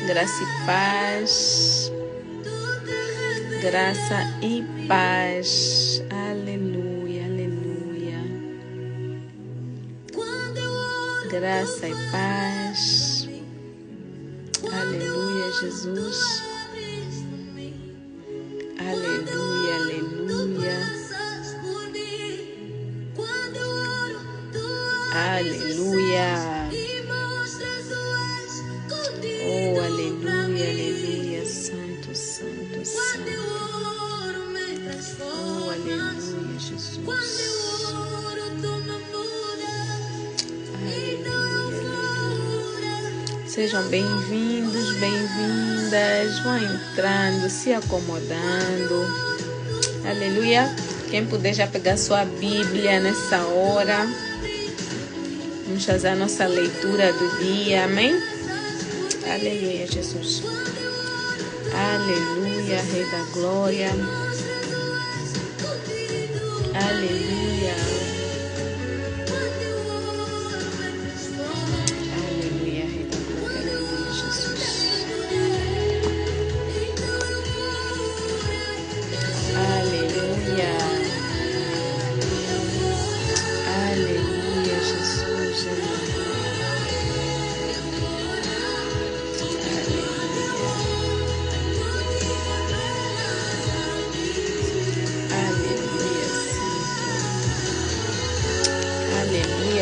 Graça e paz. Graça e paz. Aleluia, aleluia. Graça e paz. Aleluia, Jesus. Aleluia, aleluia. Aleluia. Oh, aleluia, aleluia. Santo, santo, santo. Oh, aleluia, Jesus. Sejam bem-vindos, bem-vindas. Vão entrando, se acomodando. Aleluia. Quem puder já pegar sua Bíblia nessa hora. Vamos fazer a nossa leitura do dia. Amém? Aleluia, Jesus. Aleluia, Rei da Glória. Aleluia. Aleluia, Rei da Glória. Aleluia, Jesus. Aleluia. Aleluia, Jesus.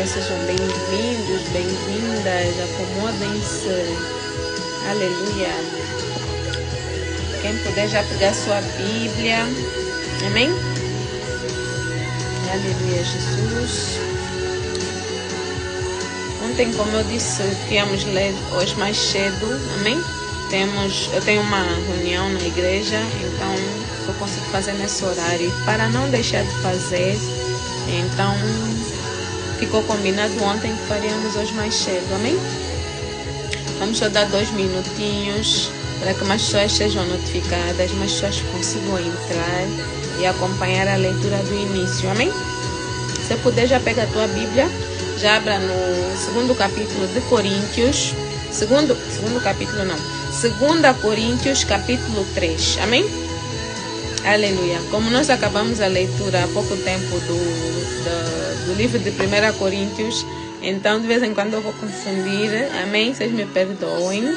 Sejam bem-vindos, bem-vindas, acomodem-se. Aleluia. Quem puder já pegar sua Bíblia. Amém? Aleluia, Jesus. Ontem, como eu disse, íamos ler hoje mais cedo. Amém? Eu tenho uma reunião na igreja, então só consigo fazer nesse horário. Para não deixar de fazer, então ficou combinado ontem que faríamos hoje mais cedo, amém? Vamos só dar 2 minutinhos para que mais pessoas sejam notificadas, mais pessoas consigam entrar e acompanhar a leitura do início, amém? Se puder, já pega a tua Bíblia, já abra no segundo capítulo de Coríntios, segundo capítulo não, 2 Coríntios capítulo 3, amém? Aleluia. Como nós acabamos a leitura há pouco tempo do livro de 1 Coríntios, então de vez em quando eu vou confundir, amém? Vocês me perdoem,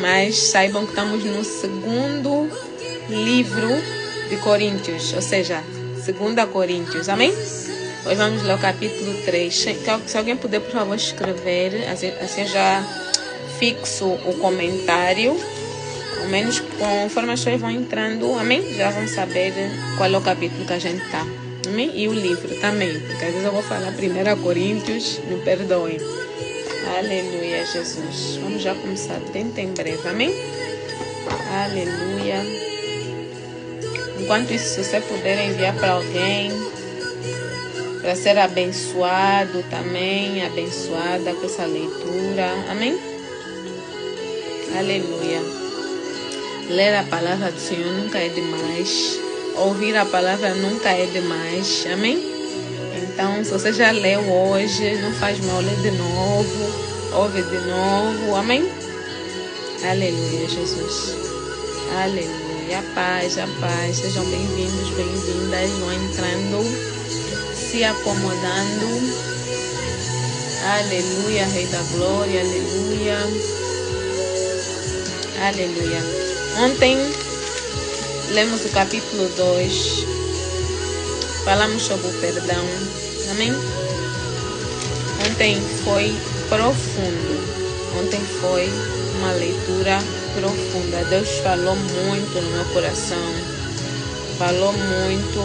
mas saibam que estamos no segundo livro de Coríntios, ou seja, 2 Coríntios, amém? Hoje vamos ler o capítulo 3. Se alguém puder, por favor, escrever, assim já fixo o comentário. Ao menos conforme as pessoas vão entrando, amém? Já vão saber qual é o capítulo que a gente está. Amém? E o livro também, porque às vezes eu vou falar 1 Coríntios, me perdoem. Aleluia, Jesus. Vamos já começar dentro em breve, amém? Aleluia. Enquanto isso, se você puder enviar para alguém, para ser abençoado também, abençoada com essa leitura, amém? Aleluia. Ler a palavra do Senhor nunca é demais. Ouvir a palavra nunca é demais. Amém? Então, se você já leu hoje, não faz mal ler de novo. Ouve de novo. Amém? Aleluia, Jesus. Aleluia. A paz, a paz. Sejam bem-vindos, bem-vindas. Vão entrando, se acomodando. Aleluia, Rei da Glória. Aleluia. Aleluia. Ontem lemos o capítulo 2, falamos sobre o perdão, amém? Ontem foi profundo, ontem foi uma leitura profunda. Deus falou muito no meu coração, falou muito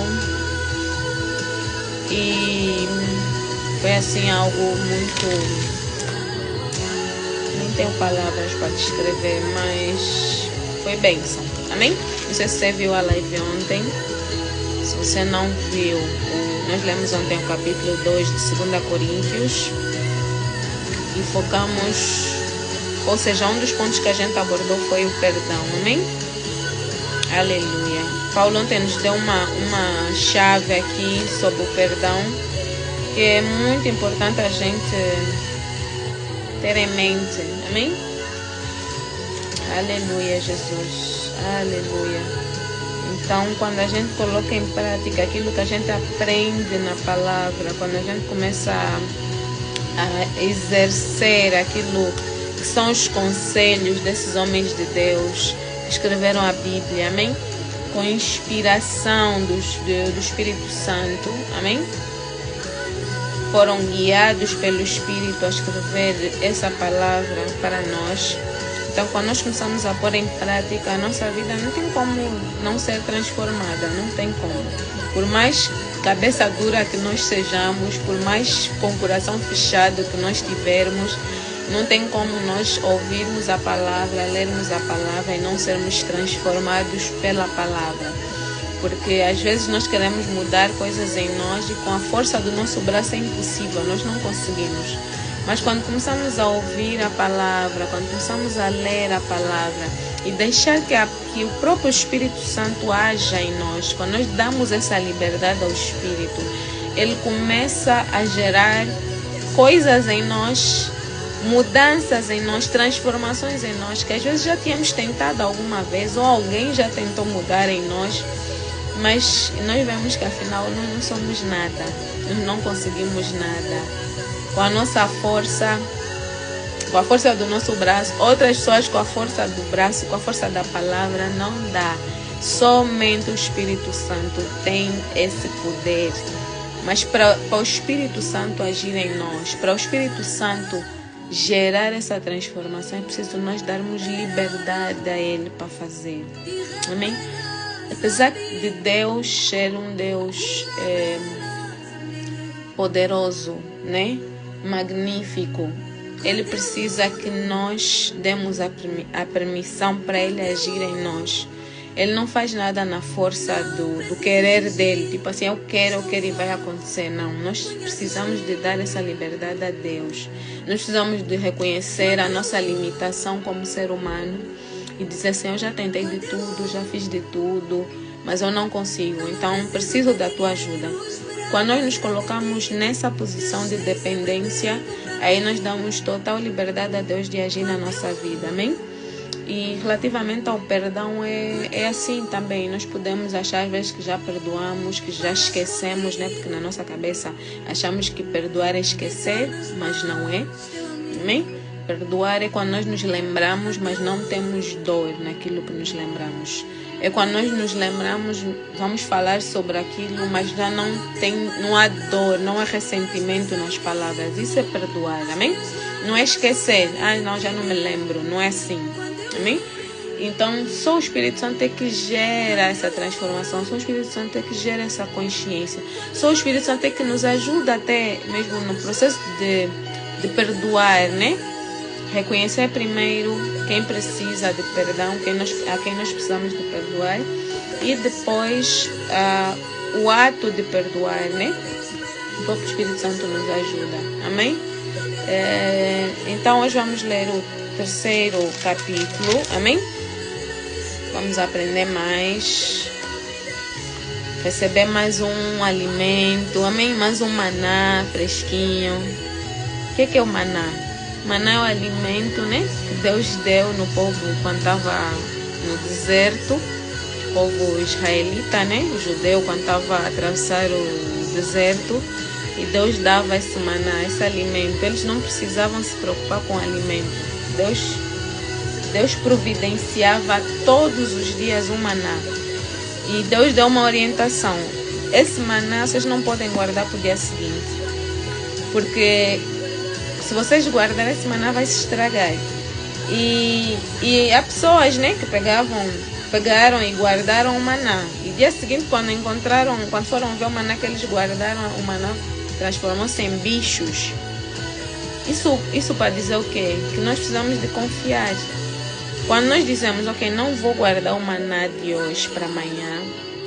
e foi assim algo muito... Nem tenho palavras para descrever, mas foi bênção, amém? Não sei se você viu a live ontem. Se você não viu, nós lemos ontem o capítulo 2 de 2 Coríntios e focamos, ou seja, um dos pontos que a gente abordou foi o perdão, amém? Aleluia. Paulo ontem nos deu uma chave aqui sobre o perdão, que é muito importante a gente ter em mente, amém? Aleluia, Jesus. Aleluia. Então, quando a gente coloca em prática aquilo que a gente aprende na palavra, quando a gente começa a exercer aquilo que são os conselhos desses homens de Deus que escreveram a Bíblia, amém? Com inspiração do Espírito Santo, amém? Foram guiados pelo Espírito a escrever essa palavra para nós. Então, quando nós começamos a pôr em prática, a nossa vida não tem como não ser transformada, não tem como. Por mais cabeça dura que nós sejamos, por mais com o coração fechado que nós tivermos, não tem como nós ouvirmos a palavra, lermos a palavra e não sermos transformados pela palavra. Porque às vezes nós queremos mudar coisas em nós e com a força do nosso braço é impossível, nós não conseguimos. Mas quando começamos a ouvir a palavra, quando começamos a ler a palavra e deixar que o próprio Espírito Santo haja em nós, quando nós damos essa liberdade ao Espírito, ele começa a gerar coisas em nós, mudanças em nós, transformações em nós, que às vezes já tínhamos tentado alguma vez, ou alguém já tentou mudar em nós, mas nós vemos que afinal nós não somos nada, nós não conseguimos nada. Com a nossa força, com a força do nosso braço, outras pessoas com a força do braço, com a força da palavra, não dá. Somente o Espírito Santo tem esse poder. Mas para o Espírito Santo agir em nós, para o Espírito Santo gerar essa transformação, é preciso nós darmos liberdade a Ele para fazer. Amém? Apesar de Deus ser um Deus poderoso, né? Magnífico, Ele precisa que nós demos a permissão para Ele agir em nós. Ele não faz nada na força do querer dele, tipo assim, eu quero e vai acontecer. Não, nós precisamos de dar essa liberdade a Deus. Nós precisamos de reconhecer a nossa limitação como ser humano e dizer assim, eu já tentei de tudo, já fiz de tudo, mas eu não consigo, então preciso da tua ajuda. Quando nós nos colocamos nessa posição de dependência, aí nós damos total liberdade a Deus de agir na nossa vida, amém? E relativamente ao perdão é assim também. Nós podemos achar às vezes que já perdoamos, que já esquecemos, né? Porque na nossa cabeça achamos que perdoar é esquecer, mas não é, amém? Perdoar é quando nós nos lembramos, mas não temos dor naquilo que nos lembramos. É quando nós nos lembramos, vamos falar sobre aquilo, mas já não há dor, não há ressentimento nas palavras. Isso é perdoar, amém? Não é esquecer. Não, já não me lembro. Não é assim, amém? Então, só o Espírito Santo é que gera essa transformação. Só o Espírito Santo é que gera essa consciência. Só o Espírito Santo é que nos ajuda até mesmo no processo de perdoar, né? Reconhecer primeiro quem precisa de perdão, a quem nós precisamos de perdoar, e depois o ato de perdoar, né? O próprio Espírito Santo nos ajuda, amém? Então hoje vamos ler o 3º capítulo, amém? Vamos aprender mais, receber mais um alimento, amém? Mais um maná fresquinho. O que é o maná? Maná é o alimento, né, que Deus deu no povo quando estava no deserto, o povo israelita, né, o judeu quando estava a atravessar o deserto, e Deus dava esse maná, esse alimento. Eles não precisavam se preocupar com o alimento. Deus providenciava todos os dias um maná. E Deus deu uma orientação. Esse maná vocês não podem guardar para o dia seguinte, porque se vocês guardarem, esse maná vai se estragar. E há pessoas, né, que pegaram e guardaram o maná. E dia seguinte, quando foram ver o maná que eles guardaram, o maná transformou-se em bichos. Isso para dizer o quê? Que nós precisamos de confiar. Quando nós dizemos, ok, não vou guardar o maná de hoje para amanhã,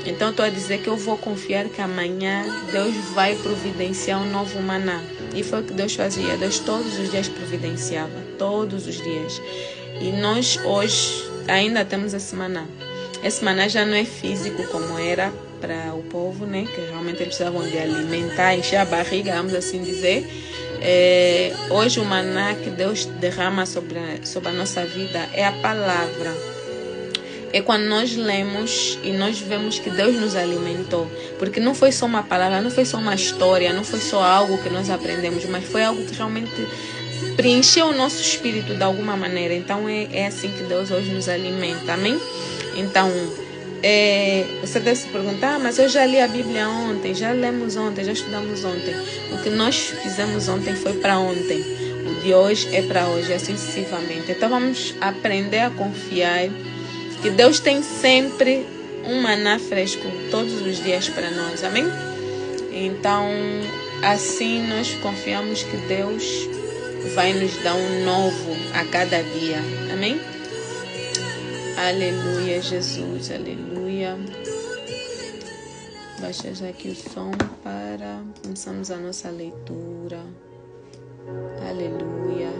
então estou a dizer que eu vou confiar que amanhã Deus vai providenciar um novo maná. E foi o que Deus fazia. Deus todos os dias providenciava. Todos os dias. E nós hoje ainda temos esse maná. Esse maná já não é físico como era para o povo, né? Que realmente eles precisavam de alimentar, encher a barriga, vamos assim dizer. Hoje o maná que Deus derrama sobre a nossa vida é a palavra. É quando nós lemos e nós vemos que Deus nos alimentou. Porque não foi só uma palavra, não foi só uma história, não foi só algo que nós aprendemos, mas foi algo que realmente preencheu o nosso espírito de alguma maneira. Então é assim que Deus hoje nos alimenta, amém? Então, você deve se perguntar, mas eu já li a Bíblia ontem, já lemos ontem, já estudamos ontem. O que nós fizemos ontem foi para ontem. O de hoje é para hoje, assim sucessivamente. Então vamos aprender a confiar que Deus tem sempre um maná fresco todos os dias para nós, amém? Então, assim nós confiamos que Deus vai nos dar um novo a cada dia, amém? Aleluia, Jesus, aleluia. Baixa já aqui o som para começarmos a nossa leitura. Aleluia.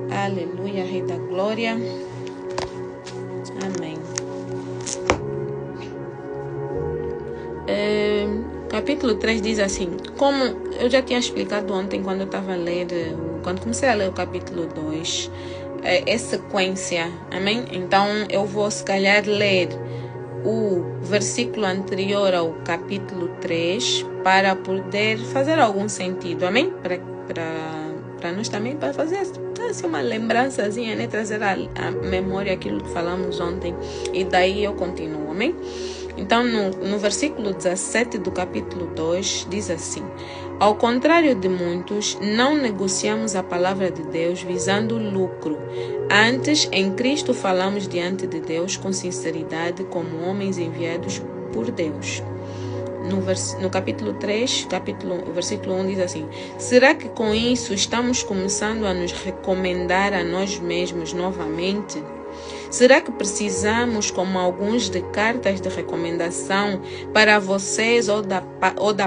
Aleluia, Rei da Glória. Amém. Capítulo 3 diz assim, como eu já tinha explicado ontem quando eu estava a ler, quando comecei a ler o capítulo 2, é sequência, amém? Então eu vou se calhar ler o versículo anterior ao capítulo 3 para poder fazer algum sentido, amém? Para nós também, para fazer assim, uma lembrançazinha, né? Trazer à memória aquilo que falamos ontem, e daí eu continuo, amém? Então no versículo 17 do capítulo 2 diz assim: ao contrário de muitos, não negociamos a palavra de Deus visando lucro. Antes, em Cristo falamos diante de Deus com sinceridade, como homens enviados por Deus. No capítulo 3, versículo 1 diz assim: será que com isso estamos começando a nos recomendar a nós mesmos novamente? Será que precisamos, como alguns, de cartas de recomendação para vocês ou da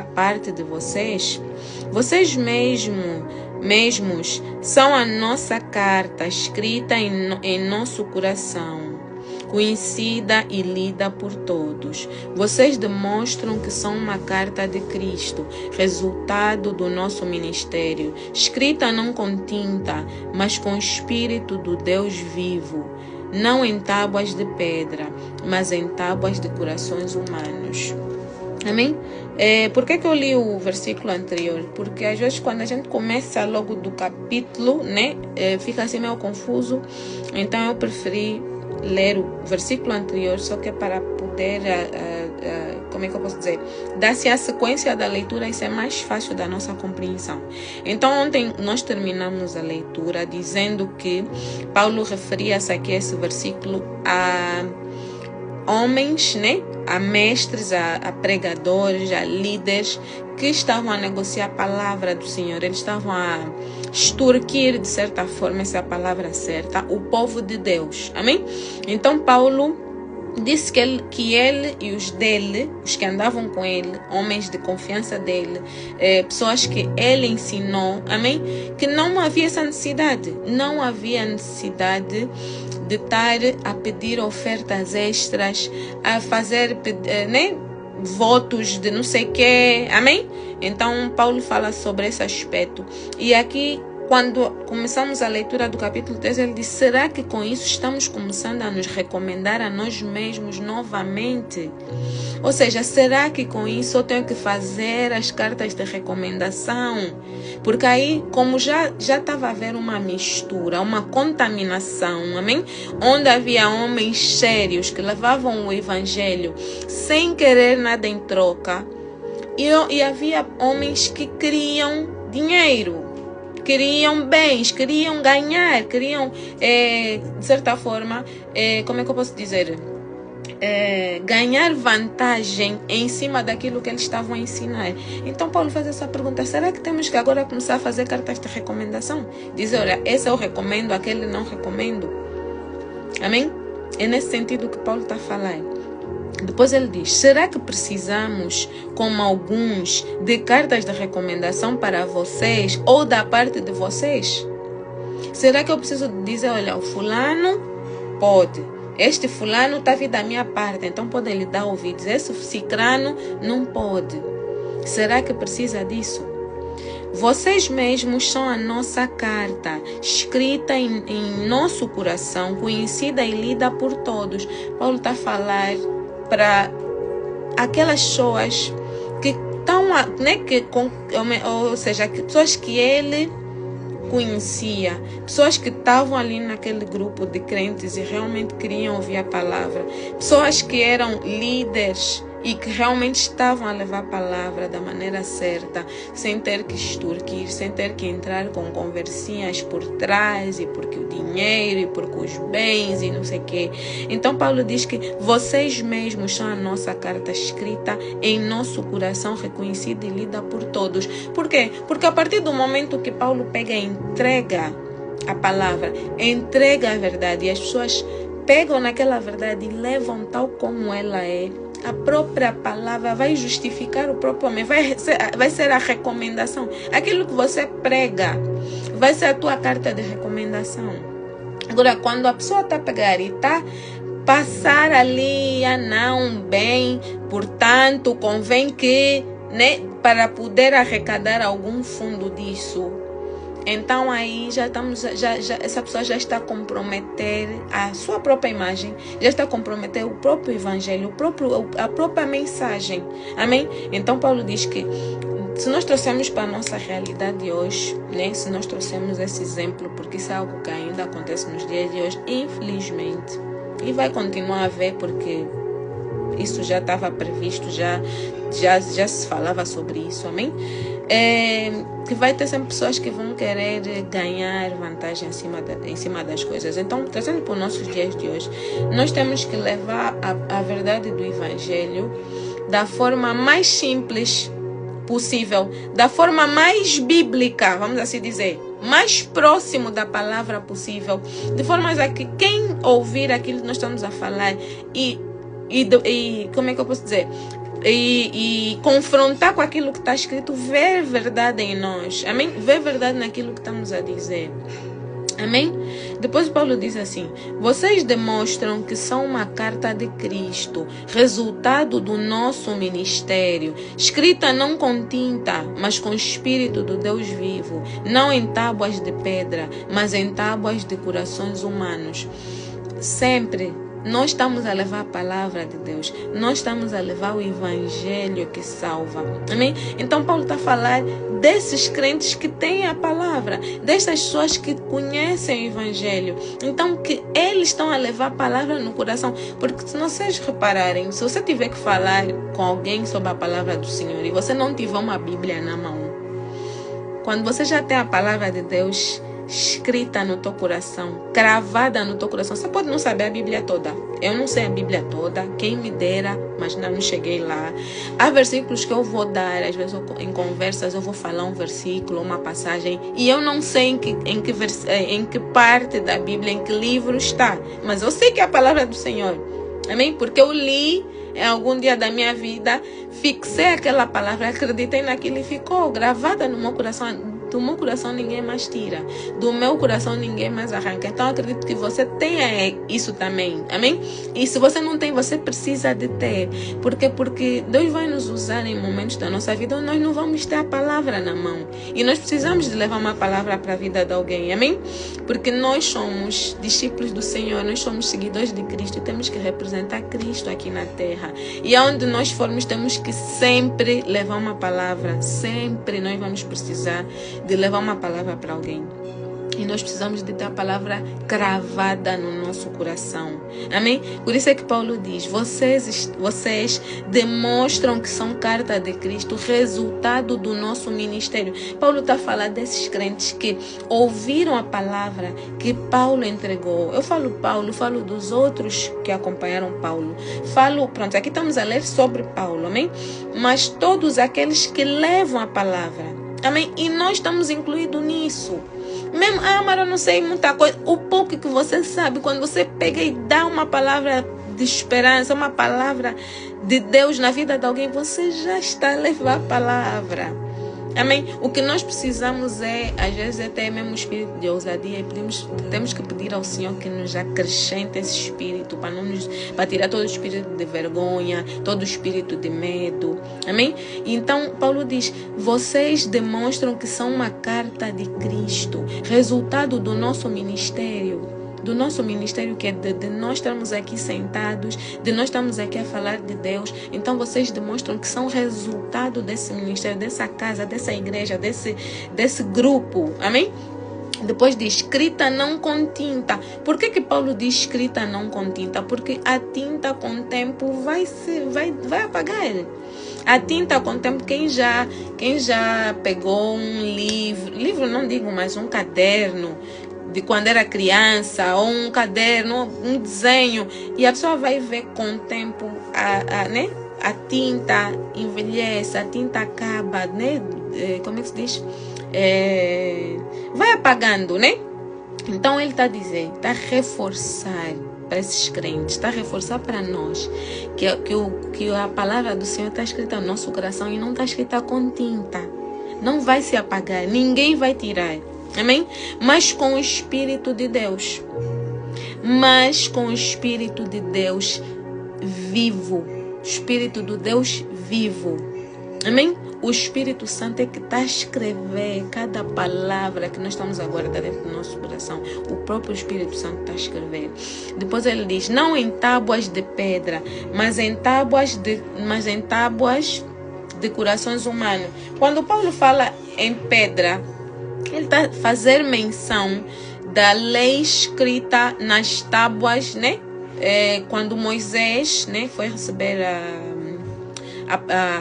parte de vocês? Vocês mesmos são a nossa carta escrita em nosso coração, conhecida e lida por todos. Vocês demonstram que são uma carta de Cristo, resultado do nosso ministério, escrita não com tinta, mas com o Espírito do Deus vivo, não em tábuas de pedra, mas em tábuas de corações humanos. Amém? Por que eu li o versículo anterior? Porque às vezes quando a gente começa logo do capítulo, né, fica assim meio confuso. Então eu preferi ler o versículo anterior, só que para poder, como é que eu posso dizer, dar-se a sequência da leitura, isso é mais fácil da nossa compreensão. Então ontem nós terminamos a leitura dizendo que Paulo referia-se aqui a esse versículo a homens, né, a mestres, a pregadores, a líderes que estavam a negociar a palavra do Senhor. Eles estavam a extorquir, de certa forma, essa é a palavra certa, o povo de Deus. Amém? Então Paulo disse que ele e os dele, os que andavam com ele, homens de confiança dele, pessoas que ele ensinou, amém? Que não havia essa necessidade. Não havia necessidade de estar a pedir ofertas extras, a fazer, né, votos de não sei o quê, amém? Então Paulo fala sobre esse aspecto. E aqui, quando começamos a leitura do capítulo 3, ele diz: será que com isso estamos começando a nos recomendar a nós mesmos novamente? Ou seja, será que com isso eu tenho que fazer as cartas de recomendação? Porque aí, como já estava a haver uma mistura, uma contaminação, amém? Onde havia homens sérios que levavam o evangelho sem querer nada em troca, e havia homens que queriam dinheiro, queriam bens, queriam ganhar, queriam, de certa forma, como é que eu posso dizer? Ganhar vantagem em cima daquilo que eles estavam a ensinar. Então Paulo faz essa pergunta: será que temos que agora começar a fazer cartas de recomendação? Dizer, olha, esse eu recomendo, aquele não recomendo. Amém? É nesse sentido que Paulo está falando. Depois ele diz: será que precisamos, como alguns, de cartas de recomendação para vocês ou da parte de vocês? Será que eu preciso dizer, olha, o fulano pode, este fulano está vindo da minha parte, então pode lhe dar ouvidos, esse cicrano não pode? Será que precisa disso? Vocês mesmos são a nossa carta, escrita em nosso coração, conhecida e lida por todos. Paulo está a falar para aquelas pessoas que estão, né, ou seja, pessoas que ele conhecia, pessoas que estavam ali naquele grupo de crentes e realmente queriam ouvir a palavra, pessoas que eram líderes e que realmente estavam a levar a palavra da maneira certa, sem ter que extorquir, sem ter que entrar com conversinhas por trás, e porque o dinheiro, e porque os bens, e não sei o quê. Então Paulo diz que vocês mesmos são a nossa carta escrita em nosso coração, reconhecida e lida por todos. Por quê? Porque a partir do momento que Paulo pega e entrega a palavra, entrega a verdade, e as pessoas pegam naquela verdade e levam tal como ela é, a própria palavra vai justificar o próprio homem, vai ser a recomendação. Aquilo que você prega vai ser a tua carta de recomendação. Agora, quando a pessoa está a pegar e está passar ali, não, bem, portanto, convém que, né, para poder arrecadar algum fundo disso, então aí essa pessoa já está a comprometer a sua própria imagem, já está a comprometer o próprio evangelho, a própria mensagem. Amém? Então Paulo diz que se nós trouxermos para a nossa realidade hoje, né, se nós trouxermos esse exemplo, porque isso é algo que ainda acontece nos dias de hoje, infelizmente, e vai continuar a haver, porque isso já estava previsto, já se falava sobre isso, amém? Que vai ter sempre pessoas que vão querer ganhar vantagem em cima das coisas. Então, trazendo para os nossos dias de hoje, nós temos que levar a verdade do Evangelho da forma mais simples possível, da forma mais bíblica, vamos assim dizer, mais próximo da palavra possível, de forma a que quem ouvir aquilo que nós estamos a falar e como é que eu posso dizer? E confrontar com aquilo que está escrito, ver verdade em nós. Amém? Ver verdade naquilo que estamos a dizer. Amém? Depois Paulo diz assim: vocês demonstram que são uma carta de Cristo, resultado do nosso ministério, escrita não com tinta, mas com o Espírito do Deus vivo, não em tábuas de pedra, mas em tábuas de corações humanos. Sempre nós estamos a levar a palavra de Deus, nós estamos a levar o Evangelho que salva. Amém? Então Paulo está a falar desses crentes que têm a palavra, dessas pessoas que conhecem o Evangelho. Então que eles estão a levar a palavra no coração. Porque se vocês repararem, se você tiver que falar com alguém sobre a palavra do Senhor e você não tiver uma Bíblia na mão, quando você já tem a palavra de Deus escrita no teu coração, cravada no teu coração, você pode não saber a Bíblia toda. Eu não sei a Bíblia toda, quem me dera, mas não cheguei lá. Há versículos que eu vou dar, às vezes em conversas eu vou falar um versículo, uma passagem, e eu não sei em que parte da Bíblia, em que livro está, mas eu sei que é a palavra do Senhor. Amém? Porque eu li em algum dia da minha vida, fixei aquela palavra, acreditei naquilo e ficou gravada no meu coração. Do meu coração ninguém mais tira, do meu coração ninguém mais arranca. Então eu acredito que você tenha isso também, amém? E se você não tem, você precisa de ter. Porque Deus vai nos usar em momentos da nossa vida onde nós não vamos ter a palavra na mão. E nós precisamos de levar uma palavra para a vida de alguém, amém? Porque nós somos discípulos do Senhor, nós somos seguidores de Cristo e temos que representar Cristo aqui na terra. E aonde nós formos, temos que sempre levar uma palavra, sempre nós vamos precisar de levar uma palavra para alguém. E nós precisamos de ter a palavra cravada no nosso coração. Amém? Por isso é que Paulo diz: vocês demonstram que são carta de Cristo, resultado do nosso ministério. Paulo está a falar desses crentes que ouviram a palavra que Paulo entregou. Eu falo Paulo, falo dos outros que acompanharam Paulo. Pronto, aqui estamos a ler sobre Paulo, amém? Mas todos aqueles que levam a palavra. Amém? E nós estamos incluídos nisso. Mesmo, mas eu não sei muita coisa. O pouco que você sabe, quando você pega e dá uma palavra de esperança, uma palavra de Deus na vida de alguém, você já está a levar a palavra. Amém? O que nós precisamos às vezes, até mesmo o espírito de ousadia. E temos que pedir ao Senhor que nos acrescente esse espírito para tirar todo o espírito de vergonha, todo o espírito de medo. Amém? Então, Paulo diz: vocês demonstram que são uma carta de Cristo, resultado do nosso ministério. Do nosso ministério, que é de nós estarmos aqui sentados, de nós estarmos aqui a falar de Deus. Então vocês demonstram que são resultado desse ministério, dessa casa, dessa igreja, desse grupo. Amém? Depois diz: escrita não com tinta. Por que Paulo diz escrita não com tinta? Porque a tinta com o tempo vai apagar. A tinta com o tempo, quem já pegou um livro não digo, mas um caderno de quando era criança, ou um caderno, um desenho, e a pessoa vai ver com o tempo a tinta envelhece, a tinta acaba, né? Como é que se diz? Vai apagando, né? Então ele está dizendo, está a reforçar para esses crentes, está a reforçar para nós que a palavra do Senhor está escrita no nosso coração e não está escrita com tinta. Não vai se apagar, ninguém vai tirar. Amém? Mas com o Espírito de Deus. Mas com o Espírito de Deus vivo. Espírito do Deus vivo. Amém? O Espírito Santo é que está a escrever cada palavra que nós estamos a guardar dentro do nosso coração. O próprio Espírito Santo está a escrever. Depois ele diz: não em tábuas de pedra, mas em tábuas de corações humanos. Quando Paulo fala em pedra, ele está a fazer menção da lei escrita nas tábuas, né? Quando Moisés, né, foi receber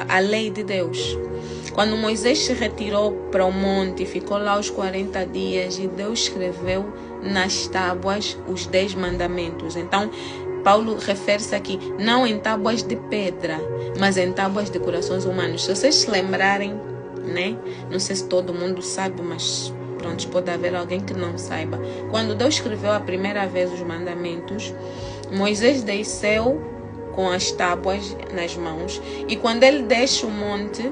a lei de Deus. Quando Moisés se retirou para o monte, ficou lá os 40 dias e Deus escreveu nas tábuas os 10 mandamentos. Então, Paulo refere-se aqui, não em tábuas de pedra, mas em tábuas de corações humanos. Se vocês se lembrarem, né? Não sei se todo mundo sabe, mas pronto, pode haver alguém que não saiba. Quando Deus escreveu a primeira vez os mandamentos, Moisés desceu com as tábuas nas mãos, e quando ele desce o monte,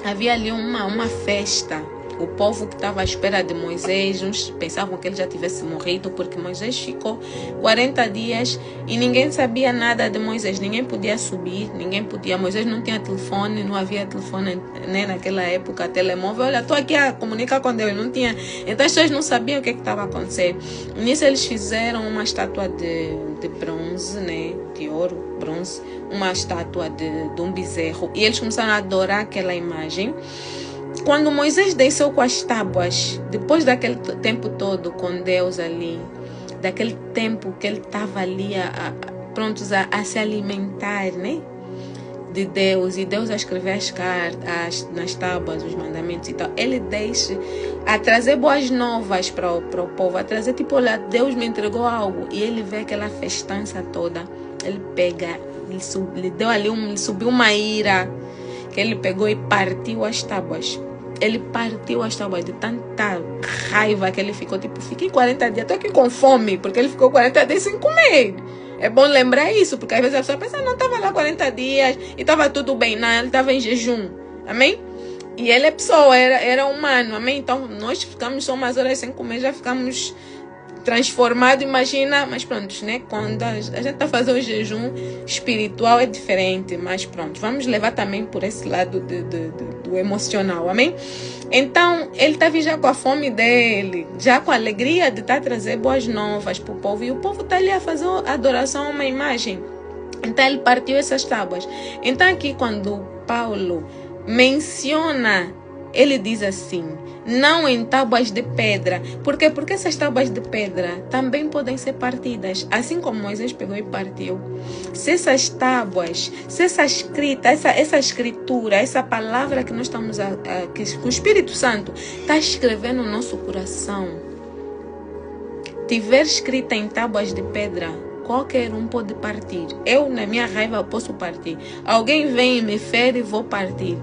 havia ali uma festa. O povo que estava à espera de Moisés, uns pensavam que ele já tivesse morrido, porque Moisés ficou 40 dias e ninguém sabia nada de Moisés. Ninguém podia subir, Moisés não tinha telefone, não havia telefone, né, naquela época, telemóvel. Olha, estou aqui a comunicar com Deus, não tinha. Então as pessoas não sabiam o que estava acontecendo. Nisso eles fizeram uma estátua de bronze, né, de ouro, bronze, uma estátua de um bezerro, e eles começaram a adorar aquela imagem. Quando Moisés desceu com as tábuas, depois daquele tempo todo com Deus ali, daquele tempo que ele estava ali prontos a se alimentar, né, de Deus, e Deus a escrever as cartas nas tábuas, os mandamentos e tal, ele deixa a trazer boas novas para o povo, a trazer tipo, olha, Deus me entregou algo, e ele vê aquela festança toda, ele pega, ele subiu uma ira, que ele pegou e partiu as tábuas. Ele partiu as tábuas de tanta raiva que ele ficou, tipo, fiquei 40 dias, estou aqui com fome, porque ele ficou 40 dias sem comer. É bom lembrar isso, porque às vezes a pessoa pensa, não, estava lá 40 dias e estava tudo bem. Não, ele estava em jejum. Amém? E ele é pessoa, era humano. Amém? Então, nós ficamos só umas horas sem comer, já ficamos transformado, imagina, mas pronto, né? Quando a gente está fazendo o jejum espiritual é diferente, mas pronto, vamos levar também por esse lado do emocional, amém? Então, ele estava já com a fome dele, já com a alegria de estar trazer boas novas para o povo, e o povo está ali a fazer adoração a uma imagem. Então, ele partiu essas tábuas. Então, aqui, quando Paulo menciona, ele diz assim, não em tábuas de pedra. Por quê? Porque essas tábuas de pedra também podem ser partidas. Assim como Moisés pegou e partiu. Se essas tábuas, se essa escrita, essa escritura, essa palavra que nós estamos que o Espírito Santo está escrevendo no nosso coração, tiver escrita em tábuas de pedra, qualquer um pode partir. Eu, na minha raiva, posso partir. Alguém vem e me fere e vou partir.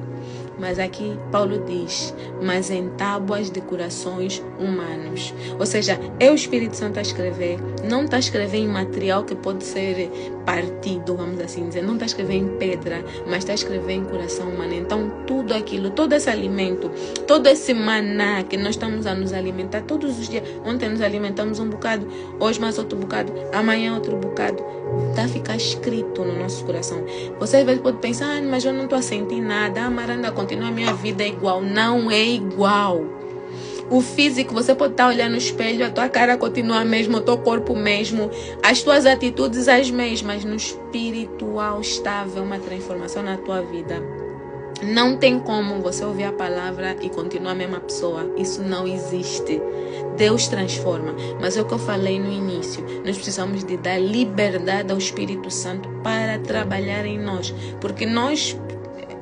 Mas aqui Paulo diz, mas em tábuas de corações humanos. Ou seja, é o Espírito Santo a escrever, não está a escrever em material que pode ser partido, vamos assim dizer. Não está a escrever em pedra, mas está a escrever em coração humano. Então, tudo aquilo, todo esse alimento, todo esse maná que nós estamos a nos alimentar todos os dias. Ontem nos alimentamos um bocado, hoje mais outro bocado, amanhã outro bocado. Está a ficar escrito no nosso coração. Você às vezes pode pensar, mas eu não estou a sentir nada. Maranda, continua, a minha vida é igual. Não é igual. O físico, você pode estar olhando no espelho, a tua cara continua a mesma, o teu corpo mesmo, as tuas atitudes as mesmas. No espiritual está a haver uma transformação na tua vida. Não tem como você ouvir a palavra e continuar a mesma pessoa. Isso não existe. Deus transforma. Mas é o que eu falei no início. Nós precisamos de dar liberdade ao Espírito Santo para trabalhar em nós. Porque nós...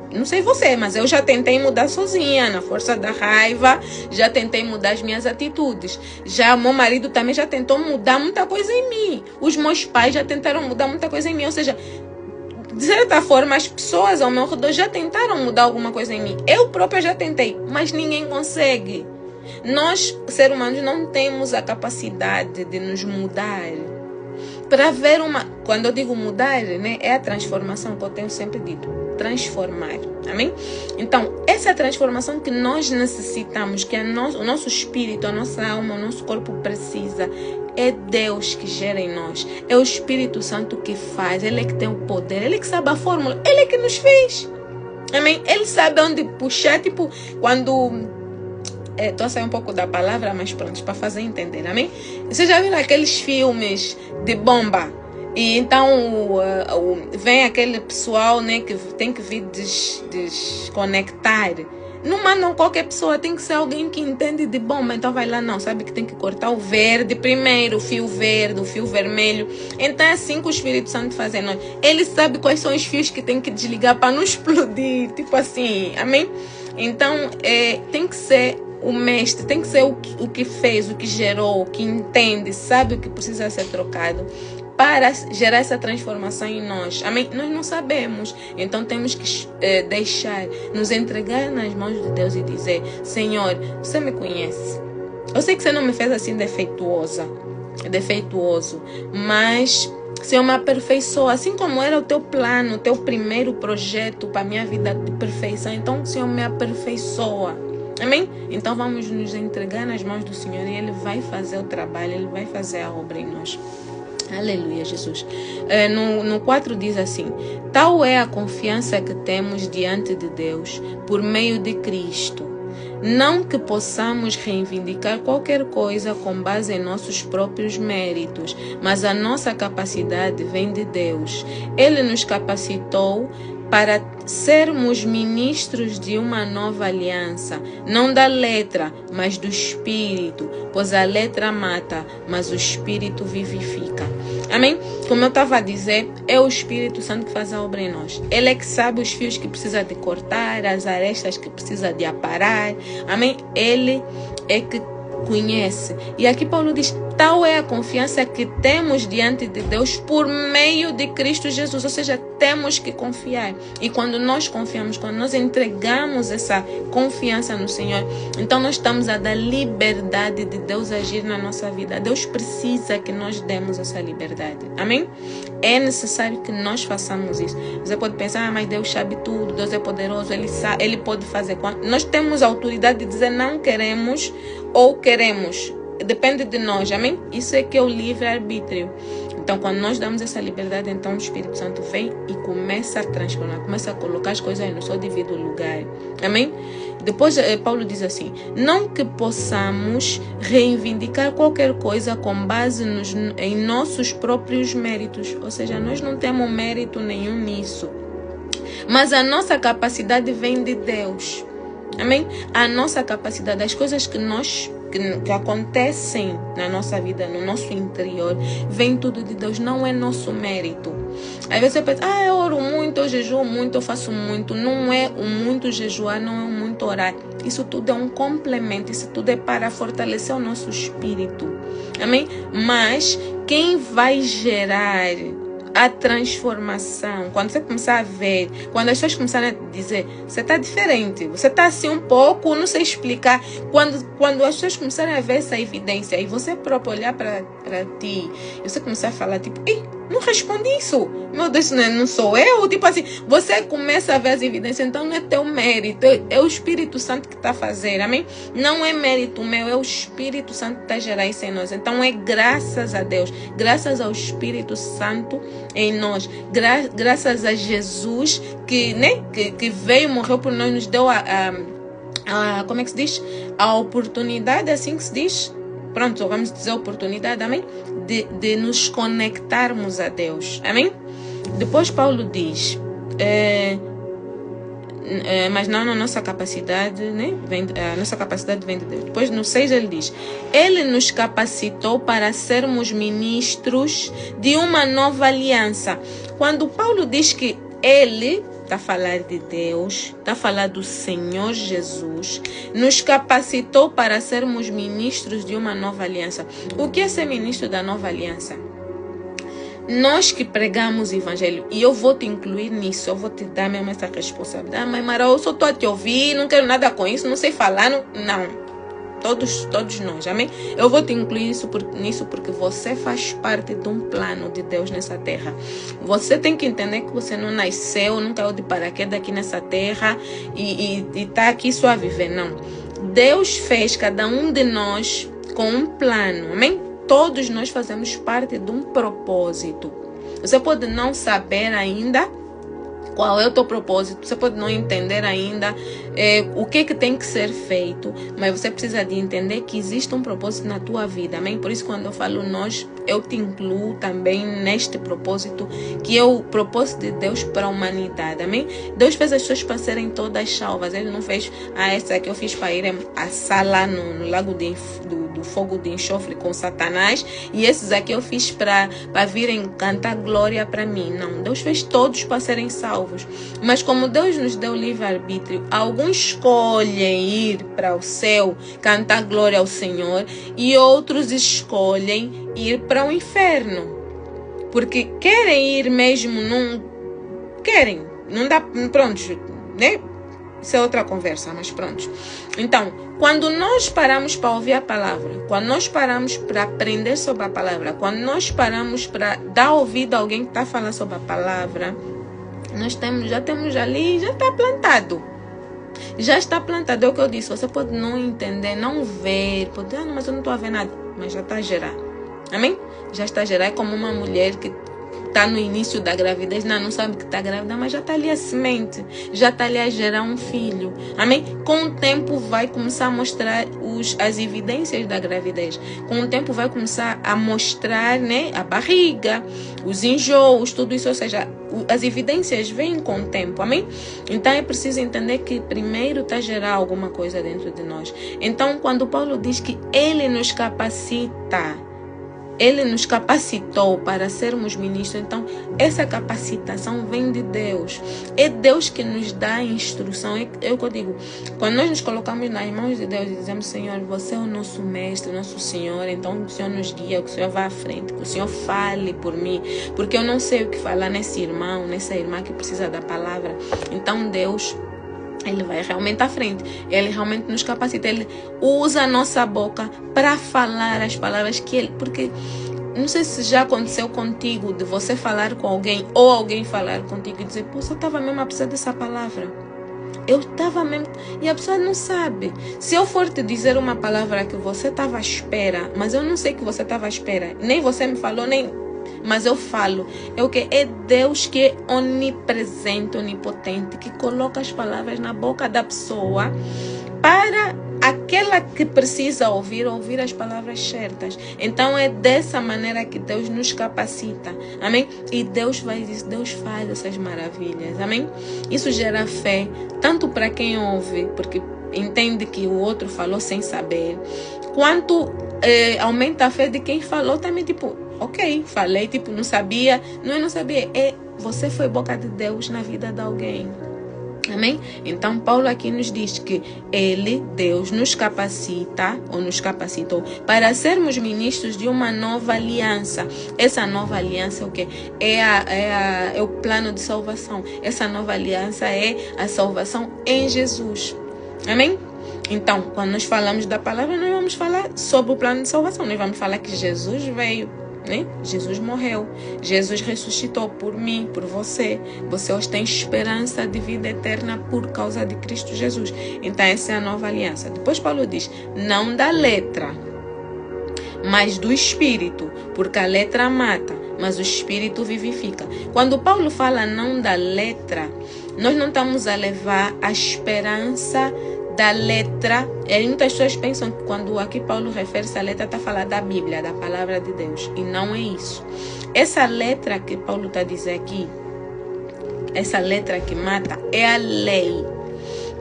Não sei você, mas eu já tentei mudar sozinha, na força da raiva, já tentei mudar as minhas atitudes. Já meu marido também já tentou mudar muita coisa em mim. Os meus pais já tentaram mudar muita coisa em mim. Ou seja, de certa forma, as pessoas ao meu redor já tentaram mudar alguma coisa em mim. Eu própria já tentei, mas ninguém consegue. Nós, seres humanos, não temos a capacidade de nos mudar. Para ver uma... Quando eu digo mudar, né, é a transformação que eu tenho sempre dito. Transformar. Amém? Então, essa transformação que nós necessitamos, que o nosso espírito, a nossa alma, o nosso corpo precisa, é Deus que gera em nós. É o Espírito Santo que faz. Ele é que tem o poder. Ele é que sabe a fórmula. Ele é que nos fez. Amém? Ele sabe onde puxar. Tipo, quando... Estou a sair um pouco da palavra, mas pronto, para fazer entender. Amém? Vocês já viram aqueles filmes de bomba? E então vem aquele pessoal, né, que tem que vir desconectar. Não mandam qualquer pessoa, tem que ser alguém que entende de bomba. Então vai lá, não, sabe que tem que cortar o verde primeiro, o fio verde, o fio vermelho. Então é assim que o Espírito Santo faz em nós. Ele sabe quais são os fios que tem que desligar para não explodir, tipo assim, amém? Então tem que ser o mestre, tem que ser o que fez, o que gerou, o que entende, sabe o que precisa ser trocado para gerar essa transformação em nós. Amém? Nós não sabemos. Então temos que deixar, nos entregar nas mãos de Deus e dizer: Senhor, você me conhece. Eu sei que você não me fez assim defeituoso, mas Senhor, me aperfeiçoa, assim como era o teu plano, o teu primeiro projeto para a minha vida de perfeição. Então, Senhor, me aperfeiçoa. Amém? Então vamos nos entregar nas mãos do Senhor e Ele vai fazer o trabalho, Ele vai fazer a obra em nós. Aleluia, Jesus. No 4 diz assim: tal é a confiança que temos diante de Deus por meio de Cristo. Não que possamos reivindicar qualquer coisa com base em nossos próprios méritos, mas a nossa capacidade vem de Deus. Ele nos capacitou para sermos ministros de uma nova aliança, não da letra, mas do Espírito, pois a letra mata, mas o Espírito vivifica. Amém? Como eu estava a dizer, é o Espírito Santo que faz a obra em nós. Ele é que sabe os fios que precisa de cortar, as arestas que precisa de aparar. Amém? Ele é que conhece. E aqui Paulo diz: tal é a confiança que temos diante de Deus por meio de Cristo Jesus. Ou seja, temos que confiar. E quando nós confiamos, quando nós entregamos essa confiança no Senhor, então nós estamos a dar liberdade de Deus agir na nossa vida. Deus precisa que nós demos essa liberdade. Amém? É necessário que nós façamos isso. Você pode pensar: mas Deus sabe tudo, Deus é poderoso, Ele pode fazer. Nós temos a autoridade de dizer não queremos ou queremos. Depende de nós, amém? Isso é que é o livre-arbítrio. Então, quando nós damos essa liberdade, então o Espírito Santo vem e começa a transformar, começa a colocar as coisas no seu devido lugar. Amém? Depois, Paulo diz assim: não que possamos reivindicar qualquer coisa com base em nossos próprios méritos. Ou seja, nós não temos mérito nenhum nisso. Mas a nossa capacidade vem de Deus. Amém? A nossa capacidade, as coisas que acontecem na nossa vida, no nosso interior, vem tudo de Deus, não é nosso mérito. Às vezes você pensa: eu oro muito, eu jejuo muito, eu faço muito. Não é o muito jejuar, não é o muito orar. Isso tudo é um complemento, isso tudo é para fortalecer o nosso espírito. Amém? Mas quem vai gerar a transformação, quando você começar a ver, quando as pessoas começarem a dizer: você está diferente, você está assim um pouco, não sei explicar, quando as pessoas começarem a ver essa evidência e você próprio olhar para ti e você começar a falar tipo: Não responde isso. Meu Deus, não sou eu. Tipo assim, você começa a ver as evidências, então não é teu mérito, é o Espírito Santo que está a fazer, amém? Não é mérito meu, é o Espírito Santo que está a gerar isso em nós. Então é graças a Deus, graças ao Espírito Santo em nós, graças a Jesus que veio, morreu por nós, nos deu como é que se diz? A oportunidade, assim que se diz? Pronto, vamos dizer oportunidade, amém? De nos conectarmos a Deus, amém? Depois Paulo diz, mas não na nossa capacidade, né? A nossa capacidade vem de Deus. Depois no 6 ele diz, ele nos capacitou para sermos ministros de uma nova aliança. Quando Paulo diz que ele está a falar de Deus, está a falar do Senhor Jesus, nos capacitou para sermos ministros de uma nova aliança. O que é ser ministro da nova aliança? Nós que pregamos o Evangelho, e eu vou te incluir nisso, eu vou te dar mesmo essa responsabilidade. Mas Mara, eu só estou a te ouvir, não quero nada com isso, não sei falar, não. Todos nós, amém? Eu vou te incluir nisso porque você faz parte de um plano de Deus nessa terra. Você tem que entender que você não nasceu, não caiu de paraquedas aqui nessa terra e está aqui só a viver, não. Deus fez cada um de nós com um plano, amém? Todos nós fazemos parte de um propósito. Você pode não saber ainda qual é o teu propósito, você pode não entender ainda o que tem que ser feito, mas você precisa de entender que existe um propósito na tua vida, amém? Por isso quando eu falo nós, eu te incluo também neste propósito, que é o propósito de Deus para a humanidade, amém? Deus fez as pessoas para serem todas salvas, ele não fez, essa aqui eu fiz para ir assar lá no lago do fogo de enxofre com Satanás, e esses aqui eu fiz para virem cantar glória para mim. Não, Deus fez todos para serem salvos. Mas como Deus nos deu livre-arbítrio, alguns escolhem ir para o céu, cantar glória ao Senhor, e outros escolhem ir para o inferno. Porque querem ir mesmo, não querem, não dá, pronto, né? Isso é outra conversa, mas pronto. Então, quando nós paramos para ouvir a palavra, quando nós paramos para aprender sobre a palavra, quando nós paramos para dar ouvido a alguém que está falando sobre a palavra, nós já temos ali, já está plantado. Já está plantado, é o que eu disse. Você pode não entender, não ver, pode dizer, mas eu não estou a ver nada, mas já está a gerar. Amém? Já está a gerar. É como uma mulher que está no início da gravidez, não sabe que está grávida, mas já está ali a semente, já está ali a gerar um filho, amém? Com o tempo vai começar a mostrar as evidências da gravidez, com o tempo vai começar a mostrar, né, a barriga, os enjoos, tudo isso, ou seja, as evidências vêm com o tempo, amém? Então é preciso entender que primeiro está a gerar alguma coisa dentro de nós. Então quando Paulo diz que ele nos capacita, ele nos capacitou para sermos ministros. Então, essa capacitação vem de Deus. É Deus que nos dá a instrução. É o que eu digo. Quando nós nos colocamos nas mãos de Deus e dizemos, Senhor, você é o nosso mestre, o nosso Senhor. Então, o Senhor nos guia, que o Senhor vá à frente, que o Senhor fale por mim. Porque eu não sei o que falar nesse irmão, nessa irmã que precisa da palavra. Então, Deus, ele vai realmente à frente. Ele realmente nos capacita. Ele usa a nossa boca para falar as palavras que ele... Porque não sei se já aconteceu contigo de você falar com alguém ou alguém falar contigo e dizer, pô, eu estava mesmo a precisar dessa palavra. Eu estava mesmo... E a pessoa não sabe. Se eu for te dizer uma palavra que você estava à espera, mas eu não sei que você estava à espera, nem você me falou, nem... Mas eu falo, é o que? É Deus que é onipresente, onipotente, que coloca as palavras na boca da pessoa para aquela que precisa ouvir as palavras certas. Então é dessa maneira que Deus nos capacita, amém? E Deus faz isso, Deus faz essas maravilhas, amém? Isso gera fé, tanto para quem ouve, porque entende que o outro falou sem saber, quanto aumenta a fé de quem falou também, tipo, ok, falei, tipo, não sabia, não sabia, você foi boca de Deus na vida de alguém. Amém? Então Paulo aqui nos diz que ele, Deus, nos capacita ou nos capacitou para sermos ministros de uma nova aliança. Essa nova aliança é o quê? É o plano de salvação. Essa nova aliança é a salvação em Jesus. Amém? Então, quando nós falamos da palavra, nós vamos falar sobre o plano de salvação. Nós vamos falar que Jesus veio, né? Jesus morreu, Jesus ressuscitou por mim, por você. Você hoje tem esperança de vida eterna por causa de Cristo Jesus. Então essa é a nova aliança. Depois Paulo diz, não da letra, mas do Espírito, porque a letra mata, mas o Espírito vivifica. Quando Paulo fala não da letra, nós não estamos a levar a esperança da letra. Muitas pessoas pensam que quando aqui Paulo refere-se à letra, está falando da Bíblia, da palavra de Deus. E não é isso. Essa letra que Paulo está dizendo aqui, essa letra que mata, é a lei.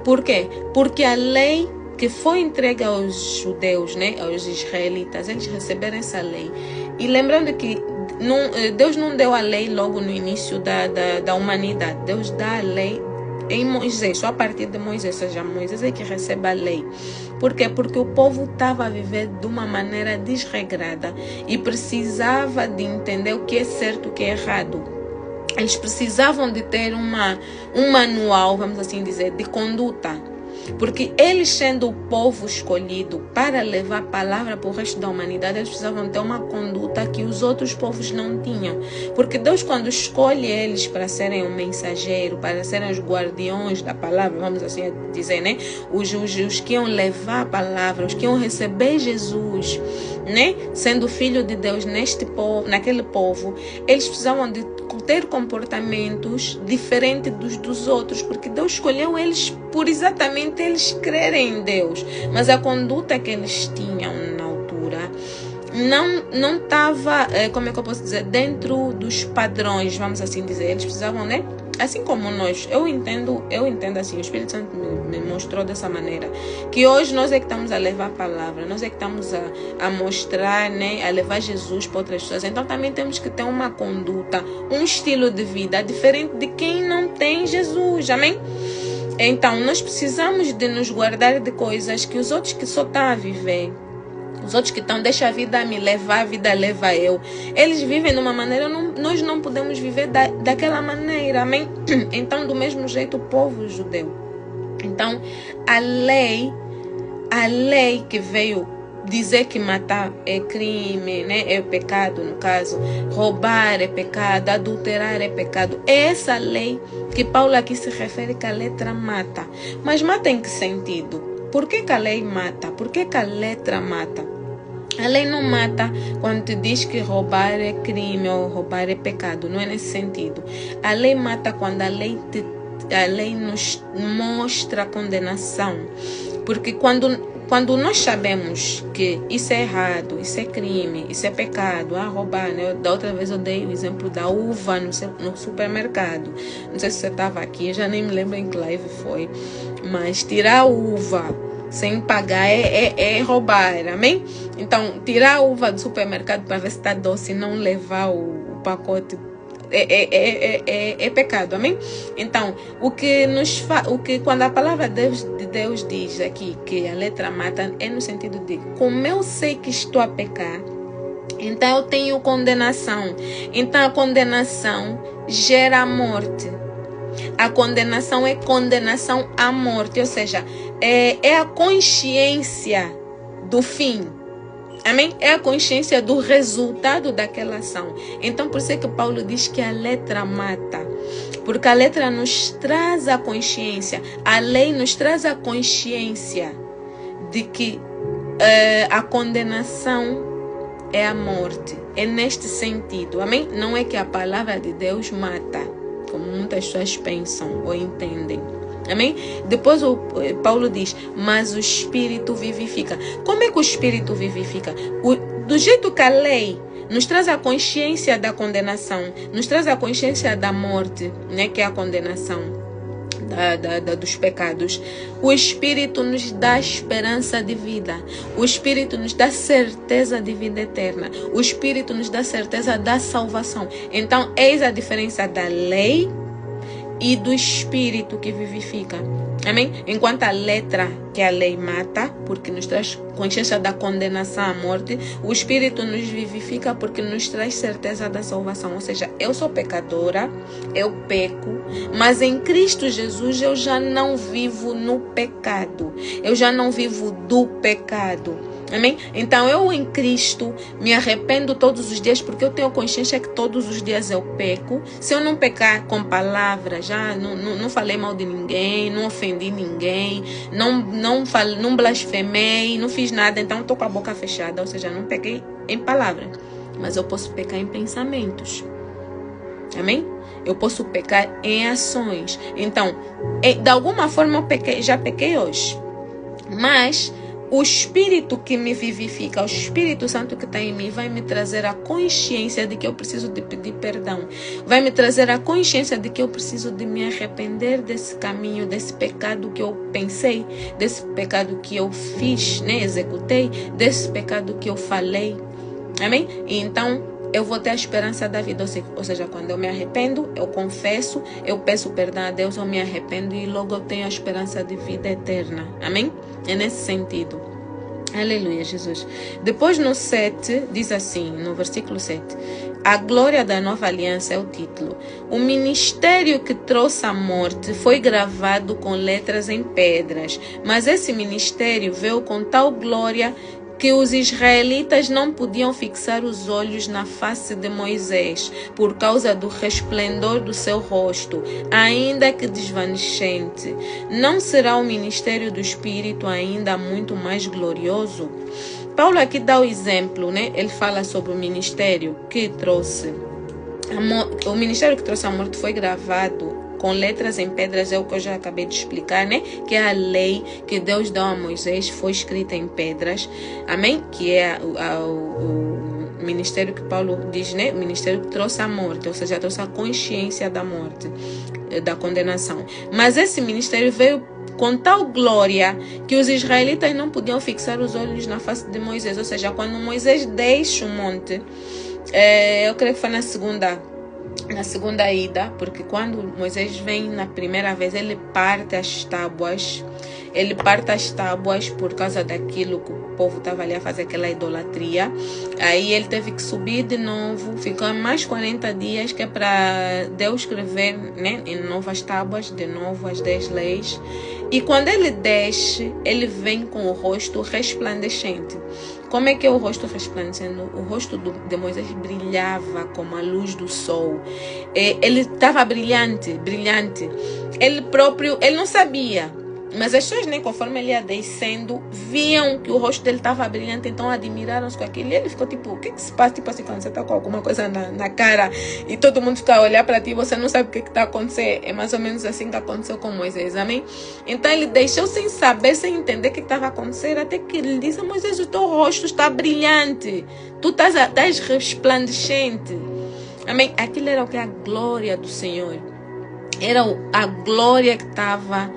Por quê? Porque a lei que foi entregue aos judeus, né, aos israelitas, eles receberam essa lei. E lembrando que Deus não deu a lei logo no início da humanidade. Deus dá a lei em Moisés, só a partir de Moisés, ou seja, Moisés é que recebe a lei. Por quê? Porque o povo estava a viver de uma maneira desregrada e precisava de entender o que é certo e o que é errado. Eles precisavam de ter um manual, vamos assim dizer, de conduta. Porque eles, sendo o povo escolhido para levar a palavra para o resto da humanidade, eles precisavam ter uma conduta que os outros povos não tinham. Porque Deus, quando escolhe eles para serem um mensageiro, para serem os guardiões da palavra, vamos assim dizer, né? Os que iam levar a palavra, os que iam receber Jesus, né? Sendo filho de Deus neste povo, naquele povo, eles precisavam de ter comportamentos diferentes dos outros, porque Deus escolheu eles por exatamente eles crerem em Deus, mas a conduta que eles tinham na altura não estava, como é que eu posso dizer, dentro dos padrões, vamos assim dizer. Eles precisavam, né? Assim como nós, eu entendo assim, o Espírito Santo me mostrou dessa maneira, que hoje nós é que estamos a levar a palavra, nós é que estamos a mostrar, né, a levar Jesus para outras pessoas. Então também temos que ter uma conduta, um estilo de vida diferente de quem não tem Jesus, amém? Então nós precisamos de nos guardar de coisas que os outros que só estão a viver, os outros que estão, deixa a vida me levar, a vida leva eu. Eles vivem de uma maneira, nós não podemos viver daquela maneira, amém? Então, do mesmo jeito, o povo judeu. Então, a lei que veio dizer que matar é crime, né? É pecado, no caso, roubar é pecado, adulterar é pecado. É essa lei que Paulo aqui se refere que a letra mata. Mas mata em que sentido? Por que a lei mata? Por que a letra mata? A lei não mata quando te diz que roubar é crime ou roubar é pecado. Não é nesse sentido. A lei mata quando a lei nos mostra a condenação. Porque quando nós sabemos que isso é errado, isso é crime, isso é pecado, roubar, né? Da outra vez eu dei o exemplo da uva no supermercado. Não sei se você estava aqui, eu já nem me lembro em que live foi. Mas tirar a uva sem pagar é roubar, amém? Então, tirar a uva do supermercado para ver se está doce e não levar o pacote é pecado, amém? Então, quando a palavra de Deus diz aqui que a letra mata, é no sentido de, como eu sei que estou a pecar, então eu tenho condenação. Então a condenação gera a morte. A condenação é condenação à morte, ou seja, é a consciência do fim. Amém? É a consciência do resultado daquela ação. Então, por isso é que Paulo diz que a letra mata. Porque a letra nos traz a consciência. A lei nos traz a consciência de que a condenação é a morte. É neste sentido. Amém? Não é que a palavra de Deus mata, como muitas pessoas pensam ou entendem. Amém? Depois Paulo diz, mas o Espírito vivifica. Como é que o Espírito vivifica? Do jeito que a lei nos traz a consciência da condenação, nos traz a consciência da morte, né, que é a condenação dos pecados. O Espírito nos dá esperança de vida. O Espírito nos dá certeza de vida eterna. O Espírito nos dá certeza da salvação. Então, eis a diferença da lei e do Espírito que vivifica. Amém? Enquanto a letra, que a lei mata, porque nos traz consciência da condenação à morte, o Espírito nos vivifica porque nos traz certeza da salvação. Ou seja, eu sou pecadora, eu peco, mas em Cristo Jesus eu já não vivo no pecado. Eu já não vivo do pecado. Amém? Então eu em Cristo me arrependo todos os dias, porque eu tenho consciência que todos os dias eu peco. Se eu não pecar com palavras, já não falei mal de ninguém, não ofendi ninguém, não blasfemei, não fiz nada, então estou com a boca fechada, ou seja, não pequei em palavras, mas eu posso pecar em pensamentos. Amém? Eu posso pecar em ações. Então, de alguma forma eu já pequei hoje, mas o Espírito que me vivifica, o Espírito Santo que está em mim, vai me trazer a consciência de que eu preciso de pedir perdão. Vai me trazer a consciência de que eu preciso de me arrepender desse caminho, desse pecado que eu pensei, desse pecado que eu fiz, né, executei, desse pecado que eu falei. Amém? E então eu vou ter a esperança da vida. Ou seja, quando eu me arrependo, eu confesso, eu peço perdão a Deus, eu me arrependo e logo eu tenho a esperança de vida eterna. Amém? É nesse sentido. Aleluia, Jesus. Depois no 7, diz assim, no versículo 7. A glória da nova aliança é o título. O ministério que trouxe a morte foi gravado com letras em pedras. Mas esse ministério veio com tal glória que os israelitas não podiam fixar os olhos na face de Moisés, por causa do resplendor do seu rosto, ainda que desvanecente. Não será o ministério do Espírito ainda muito mais glorioso? Paulo aqui dá o exemplo, né? Ele fala sobre o ministério que trouxe o ministério que trouxe a morte foi gravado com letras em pedras, é o que eu já acabei de explicar, né? Que é a lei que Deus deu a Moisés, foi escrita em pedras, amém? Que é o ministério que Paulo diz, né? O ministério que trouxe a morte, ou seja, trouxe a consciência da morte, da condenação. Mas esse ministério veio com tal glória que os israelitas não podiam fixar os olhos na face de Moisés, ou seja, quando Moisés deixa o monte, eu creio que foi na segunda ida, porque quando Moisés vem na primeira vez, ele parte as tábuas por causa daquilo que o povo estava ali a fazer, aquela idolatria. Aí ele teve que subir de novo, ficou mais 40 dias, que é para Deus escrever, né, em novas tábuas, de novo as 10 leis. E quando ele desce, ele vem com o rosto resplandecente. Como é que é o rosto resplandecendo? O rosto de Moisés brilhava como a luz do sol. Ele estava brilhante. Ele próprio, ele não sabia. Mas as pessoas, nem conforme ele ia descendo, viam que o rosto dele estava brilhante, então admiraram-se com aquilo. E ele ficou tipo, o que se passa? Tipo assim, quando você está com alguma coisa na cara e todo mundo fica a olhar para ti, você não sabe o que está acontecendo. É mais ou menos assim que aconteceu com Moisés, amém? Então ele deixou sem saber, sem entender o que estava acontecendo, até que ele disse: Moisés, o teu rosto está brilhante, tu estás resplandecente, amém? Aquilo era o que? A glória do Senhor. Era a glória que estava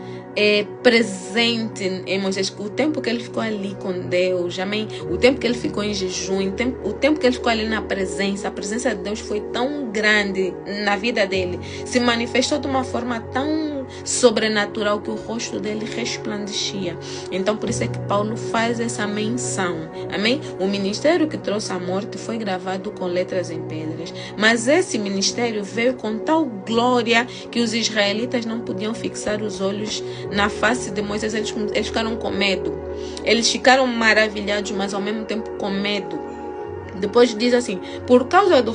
presente em Moisés, o tempo que ele ficou ali com Deus, amém? O tempo que ele ficou em jejum, o tempo que ele ficou ali na presença, a presença de Deus foi tão grande na vida dele, se manifestou de uma forma tão sobrenatural que o rosto dele resplandecia. Então por isso é que Paulo faz essa menção, amém? O ministério que trouxe a morte foi gravado com letras em pedras, mas esse ministério veio com tal glória que os israelitas não podiam fixar os olhos na face de Moisés. Eles ficaram com medo, eles ficaram maravilhados, mas ao mesmo tempo com medo. Depois diz assim, por causa do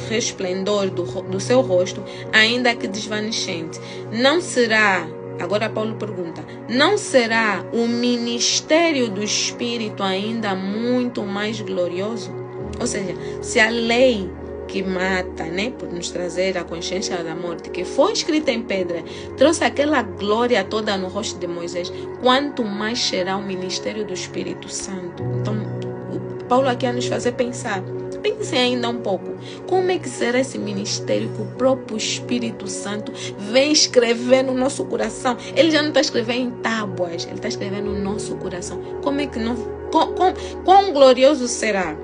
resplendor do seu rosto, ainda que desvanecente, não será, agora Paulo pergunta, não será o ministério do Espírito ainda muito mais glorioso? Ou seja, se a lei que mata, né, por nos trazer a consciência da morte, que foi escrita em pedra, trouxe aquela glória toda no rosto de Moisés, quanto mais será o ministério do Espírito Santo? Então, Paulo aqui a nos fazer pensar. Pense ainda um pouco. Como é que será esse ministério que o próprio Espírito Santo vem escrever no nosso coração? Ele já não está escrevendo em tábuas, ele está escrevendo no nosso coração. Como é que não? Quão glorioso será?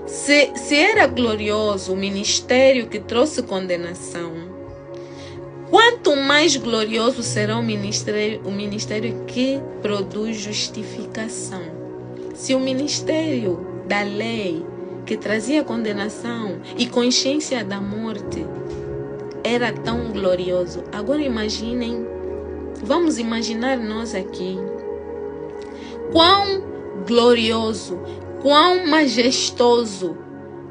Se era glorioso o ministério que trouxe condenação, quanto mais glorioso será o ministério que produz justificação. Se o ministério da lei que trazia condenação e consciência da morte era tão glorioso, agora imaginem Vamos imaginar nós aqui quão glorioso, quão majestoso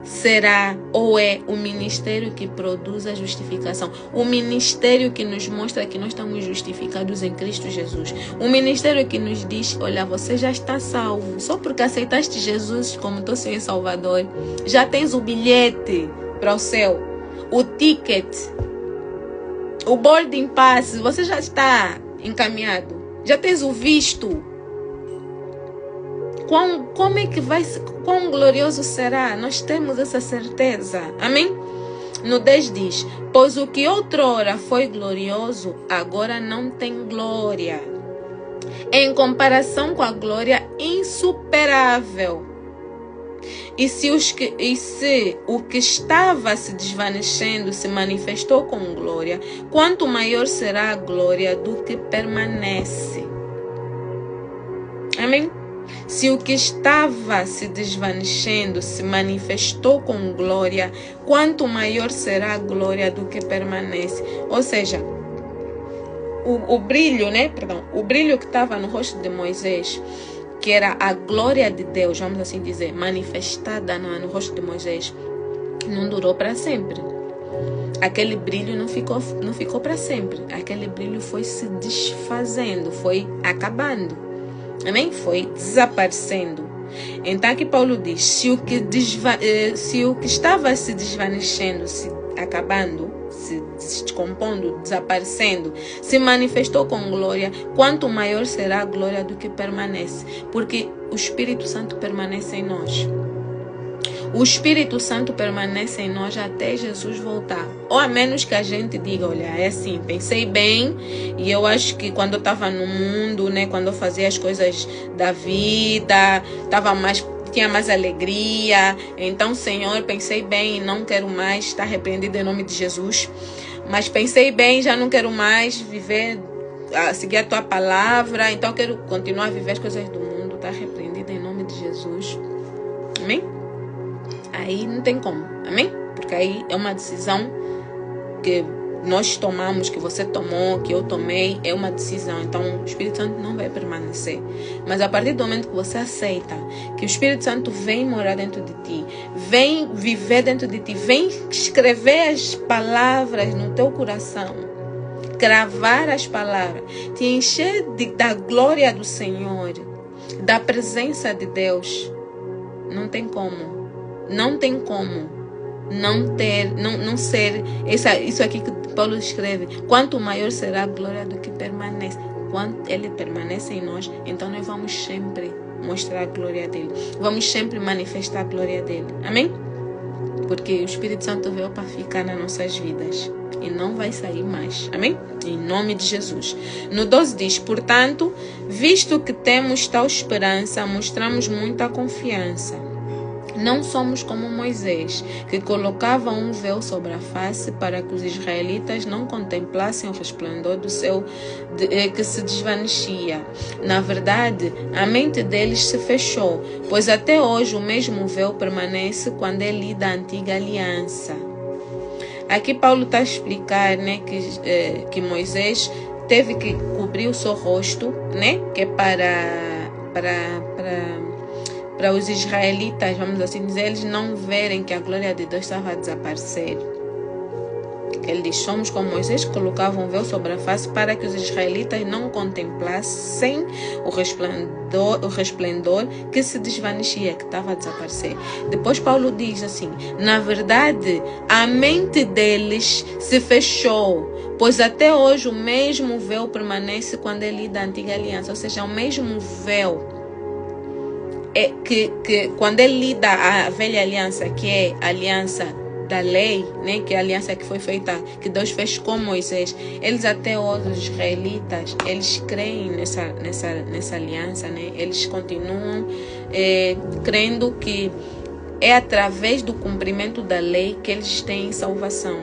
será ou é o ministério que produz a justificação, o ministério que nos mostra que nós estamos justificados em Cristo Jesus, o ministério que nos diz: olha, você já está salvo, só porque aceitaste Jesus como teu Senhor e Salvador, já tens o bilhete para o céu, o ticket, o boarding pass, você já está encaminhado, já tens o visto. Como é que vai ser? Quão glorioso será? Nós temos essa certeza. Amém? No 10 diz: pois o que outrora foi glorioso, agora não tem glória, em comparação com a glória insuperável. E se o que estava se desvanecendo se manifestou com glória, quanto maior será a glória do que permanece. Amém? Se o que estava se desvanecendo se manifestou com glória, quanto maior será a glória do que permanece. Ou seja, o brilho, o brilho que estava no rosto de Moisés, que era a glória de Deus, vamos assim dizer, manifestada no rosto de Moisés, não durou para sempre. Aquele brilho não ficou para sempre. Aquele brilho foi se desfazendo, foi acabando. Amém? Foi desaparecendo. Então aqui Paulo diz: se o que estava se desvanecendo, se acabando, se descompondo, desaparecendo, se manifestou com glória, quanto maior será a glória do que permanece. Porque o Espírito Santo permanece em nós. O Espírito Santo permanece em nós até Jesus voltar. Ou a menos que a gente diga: olha, é assim, pensei bem e eu acho que quando eu estava no mundo, quando eu fazia as coisas da vida, tinha mais alegria. Então, Senhor, pensei bem e não quero mais estar repreendido em nome de Jesus. Mas pensei bem, já não quero mais seguir a tua palavra. Então, quero continuar a viver as coisas do mundo. Está repreendido em nome de Jesus. Amém? Aí não tem como, amém? Porque aí é uma decisão que nós tomamos, que você tomou, que eu tomei, é uma decisão. Então o Espírito Santo não vai permanecer. Mas a partir do momento que você aceita que o Espírito Santo vem morar dentro de ti, vem viver dentro de ti, vem escrever as palavras no teu coração, gravar as palavras, te encher da glória do Senhor, da presença de Deus, não tem como. Não tem como não ser isso aqui que Paulo escreve. Quanto maior será a glória do que permanece. Quando ele permanece em nós, então nós vamos sempre mostrar a glória dele. Vamos sempre manifestar a glória dele. Amém? Porque o Espírito Santo veio para ficar nas nossas vidas e não vai sair mais. Amém? Em nome de Jesus. No 12 diz: portanto, visto que temos tal esperança, mostramos muita confiança. Não somos como Moisés, que colocava um véu sobre a face para que os israelitas não contemplassem o resplendor do céu que se desvanecia. Na verdade, a mente deles se fechou, pois até hoje o mesmo véu permanece quando é lida a antiga aliança. Aqui Paulo está a explicar, que Moisés teve que cobrir o seu rosto, que é para os israelitas, vamos assim dizer, eles não verem que a glória de Deus estava a desaparecer. Ele diz: somos como Moisés, que colocava um véu sobre a face para que os israelitas não contemplassem o resplendor que se desvanecia, que estava a desaparecer. Depois Paulo diz assim: na verdade, a mente deles se fechou, pois até hoje o mesmo véu permanece quando é lida a antiga aliança. Ou seja, o mesmo véu que quando ele lida a velha aliança, que é a aliança da lei, que é a aliança que foi feita, que Deus fez com Moisés, eles até hoje, os israelitas, eles creem nessa aliança, eles continuam crendo que é através do cumprimento da lei que eles têm salvação.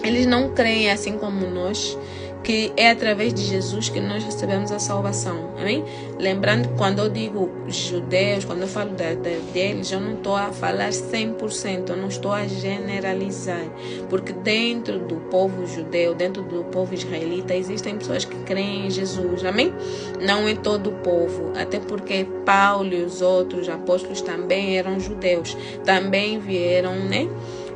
Eles não creem assim como nós, que é através de Jesus que nós recebemos a salvação. Amém? Lembrando que quando eu digo judeus, quando eu falo deles, eu não estou a falar 100%, eu não estou a generalizar. Porque dentro do povo judeu, dentro do povo israelita, existem pessoas que creem em Jesus. Amém? Não é todo o povo. Até porque Paulo e os outros apóstolos também eram judeus. Também vieram, né,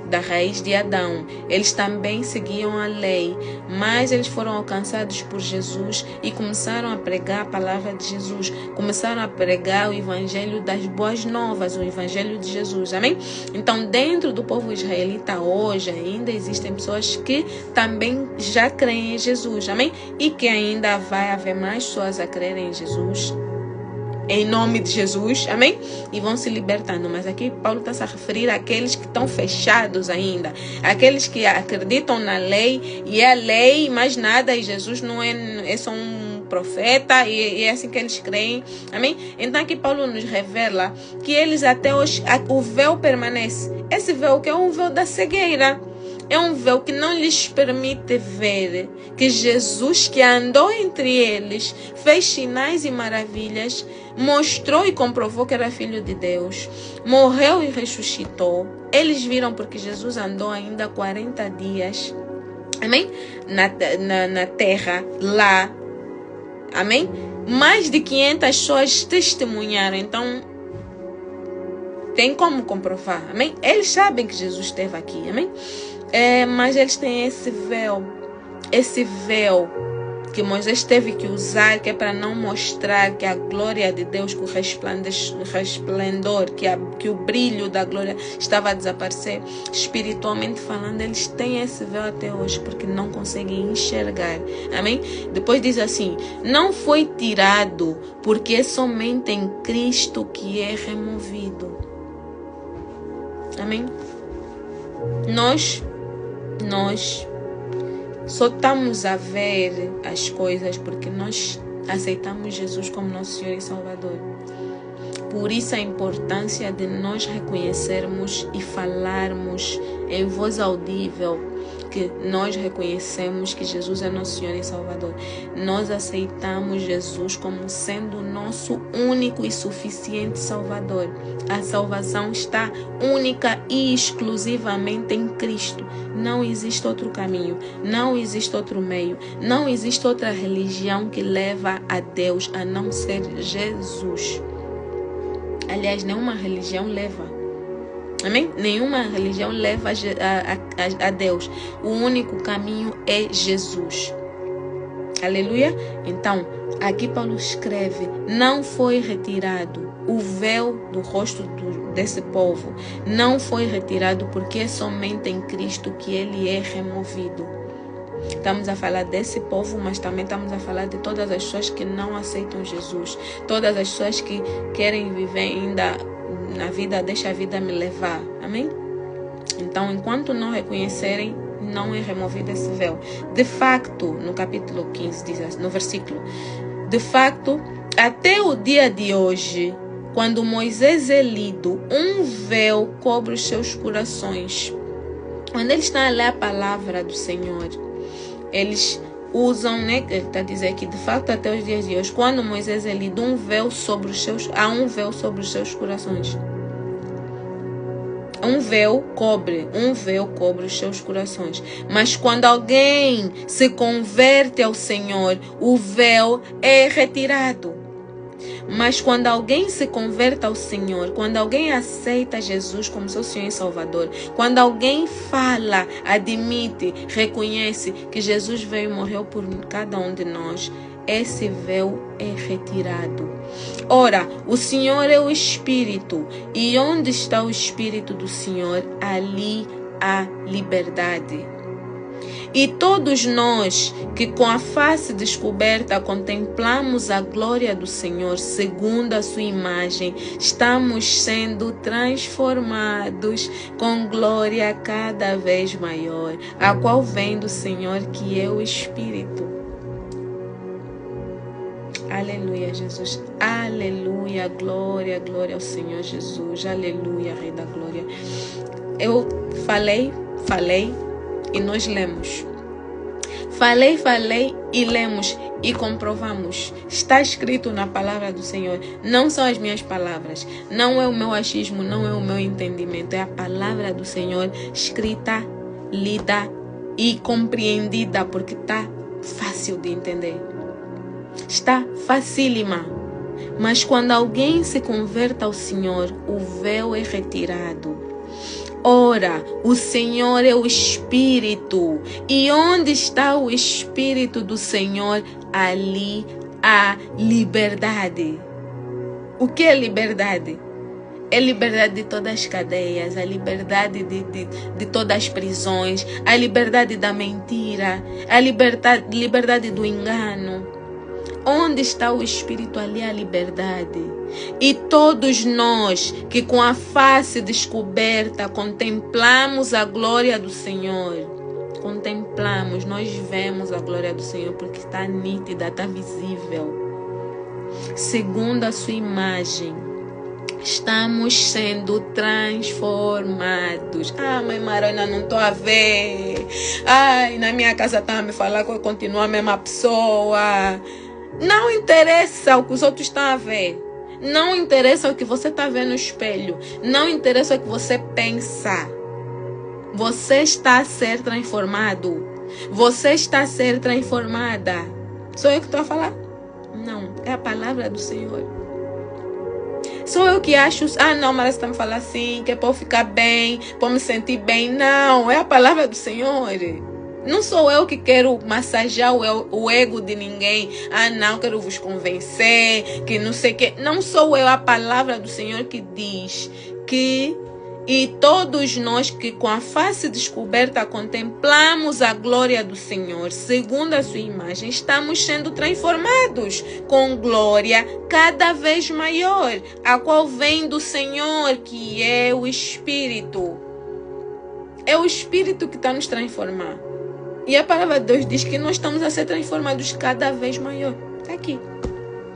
da raiz de Adão. Eles também seguiam a lei, mas eles foram alcançados por Jesus e começaram a pregar a palavra de Jesus, começaram a pregar o evangelho das boas novas, o evangelho de Jesus. Amém? Então, dentro do povo israelita hoje ainda existem pessoas que também já creem em Jesus. Amém? E que ainda vai haver mais pessoas a crerem em Jesus, em nome de Jesus, amém? E vão se libertando. Mas aqui Paulo está se a referir àqueles que estão fechados ainda, aqueles que acreditam na lei, e é a lei, mais nada, e Jesus não é só um profeta, e é assim que eles creem, amém? Então aqui Paulo nos revela que eles até hoje, o véu permanece. Esse véu que é um véu da cegueira. É um véu que não lhes permite ver que Jesus, que andou entre eles, fez sinais e maravilhas, mostrou e comprovou que era filho de Deus, morreu e ressuscitou. Eles viram porque Jesus andou ainda 40 dias, amém? Na terra, lá, amém? Mais de 500 pessoas testemunharam, então tem como comprovar, amém? Eles sabem que Jesus esteve aqui, amém? Mas eles têm esse véu que Moisés teve que usar, que é para não mostrar que a glória de Deus, que o resplendor, que o brilho da glória estava a desaparecer. Espiritualmente falando, eles têm esse véu até hoje, porque não conseguem enxergar. Amém? Depois diz assim: não foi tirado, porque é somente em Cristo que é removido. Amém? Nós só estamos a ver as coisas porque nós aceitamos Jesus como nosso Senhor e Salvador. Por isso a importância de nós reconhecermos e falarmos em voz audível que nós reconhecemos que Jesus é nosso Senhor e Salvador. Nós aceitamos Jesus como sendo o nosso único e suficiente Salvador. A salvação está única e exclusivamente em Cristo. Não existe outro caminho, não existe outro meio, não existe outra religião que leva a Deus a não ser Jesus. Aliás, nenhuma religião leva. Amém? Nenhuma religião leva a Deus. O único caminho é Jesus. Aleluia? Então, aqui Paulo escreve: não foi retirado o véu do rosto desse povo. Não foi retirado porque é somente em Cristo que ele é removido. Estamos a falar desse povo, mas também estamos a falar de todas as pessoas que não aceitam Jesus. Todas as pessoas que querem viver ainda na vida, deixa a vida me levar. Amém? Então, enquanto não reconhecerem, não é removido esse véu. De facto, no capítulo 15, diz assim, no versículo: de facto, até o dia de hoje, quando Moisés é lido, um véu cobre os seus corações. Quando eles estão a ler a palavra do Senhor, eles usam, né? Ele está a dizer aqui, de facto, até os dias de hoje, quando Moisés é lido, há um véu sobre os seus corações. Um véu cobre os seus corações. Mas quando alguém se converte ao Senhor, o véu é retirado. Mas quando alguém se converte ao Senhor, quando alguém aceita Jesus como seu Senhor e Salvador, quando alguém fala, admite, reconhece que Jesus veio e morreu por cada um de nós, esse véu é retirado. Ora, o Senhor é o Espírito, e onde está o Espírito do Senhor, ali há liberdade. E todos nós que com a face descoberta contemplamos a glória do Senhor segundo a sua imagem, estamos sendo transformados com glória cada vez maior, a qual vem do Senhor, que é o Espírito. Aleluia, Jesus. Aleluia, glória, glória ao Senhor Jesus. Aleluia, Rei da Glória. Eu falei e nós lemos. Falei e lemos e comprovamos. Está escrito na palavra do Senhor. Não são as minhas palavras. Não é o meu achismo, não é o meu entendimento. É a palavra do Senhor escrita, lida e compreendida, porque está fácil de entender. Está facílima. Mas quando alguém se converte ao Senhor, o véu é retirado. Ora, o Senhor é o Espírito, e onde está o Espírito do Senhor, ali há liberdade. O que é liberdade? É liberdade de todas as cadeias, a liberdade de todas as prisões, a liberdade da mentira, a liberdade do engano. Onde está o Espírito, ali a liberdade. E todos nós que com a face descoberta contemplamos a glória do Senhor. Contemplamos, nós vemos a glória do Senhor porque está nítida, está visível. Segundo a sua imagem, estamos sendo transformados. Mãe Marona, não estou a ver. Na minha casa está a me falar que eu continuo a mesma pessoa. Não interessa o que os outros estão a ver. Não interessa o que você está vendo no espelho. Não interessa o que você pensa. Você está a ser transformado. Você está a ser transformada. Sou eu que estou a falar? Não, é a palavra do Senhor. Sou eu que acho, não, mas você está me falando assim, que é para eu ficar bem, para eu me sentir bem. Não, é a palavra do Senhor. Não sou eu que quero massagear o ego de ninguém. Não, quero vos convencer, que não sei o que. Não sou eu, a palavra do Senhor que diz que e todos nós que com a face descoberta contemplamos a glória do Senhor, segundo a sua imagem, estamos sendo transformados com glória cada vez maior, a qual vem do Senhor, que é o Espírito. É o Espírito que está nos transformando. E a palavra de Deus diz que nós estamos a ser transformados cada vez maior. Está aqui.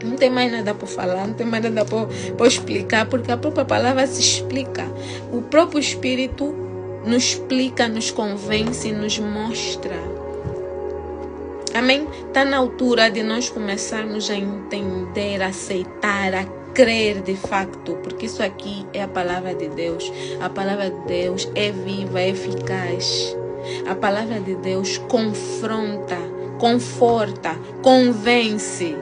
Não tem mais nada para falar, não tem mais nada para explicar, porque a própria palavra se explica. O próprio Espírito nos explica, nos convence, nos mostra. Amém? Está na altura de nós começarmos a entender, a aceitar, a crer de facto, porque isso aqui é a palavra de Deus. A palavra de Deus é viva, é eficaz. A palavra de Deus confronta, conforta, convence.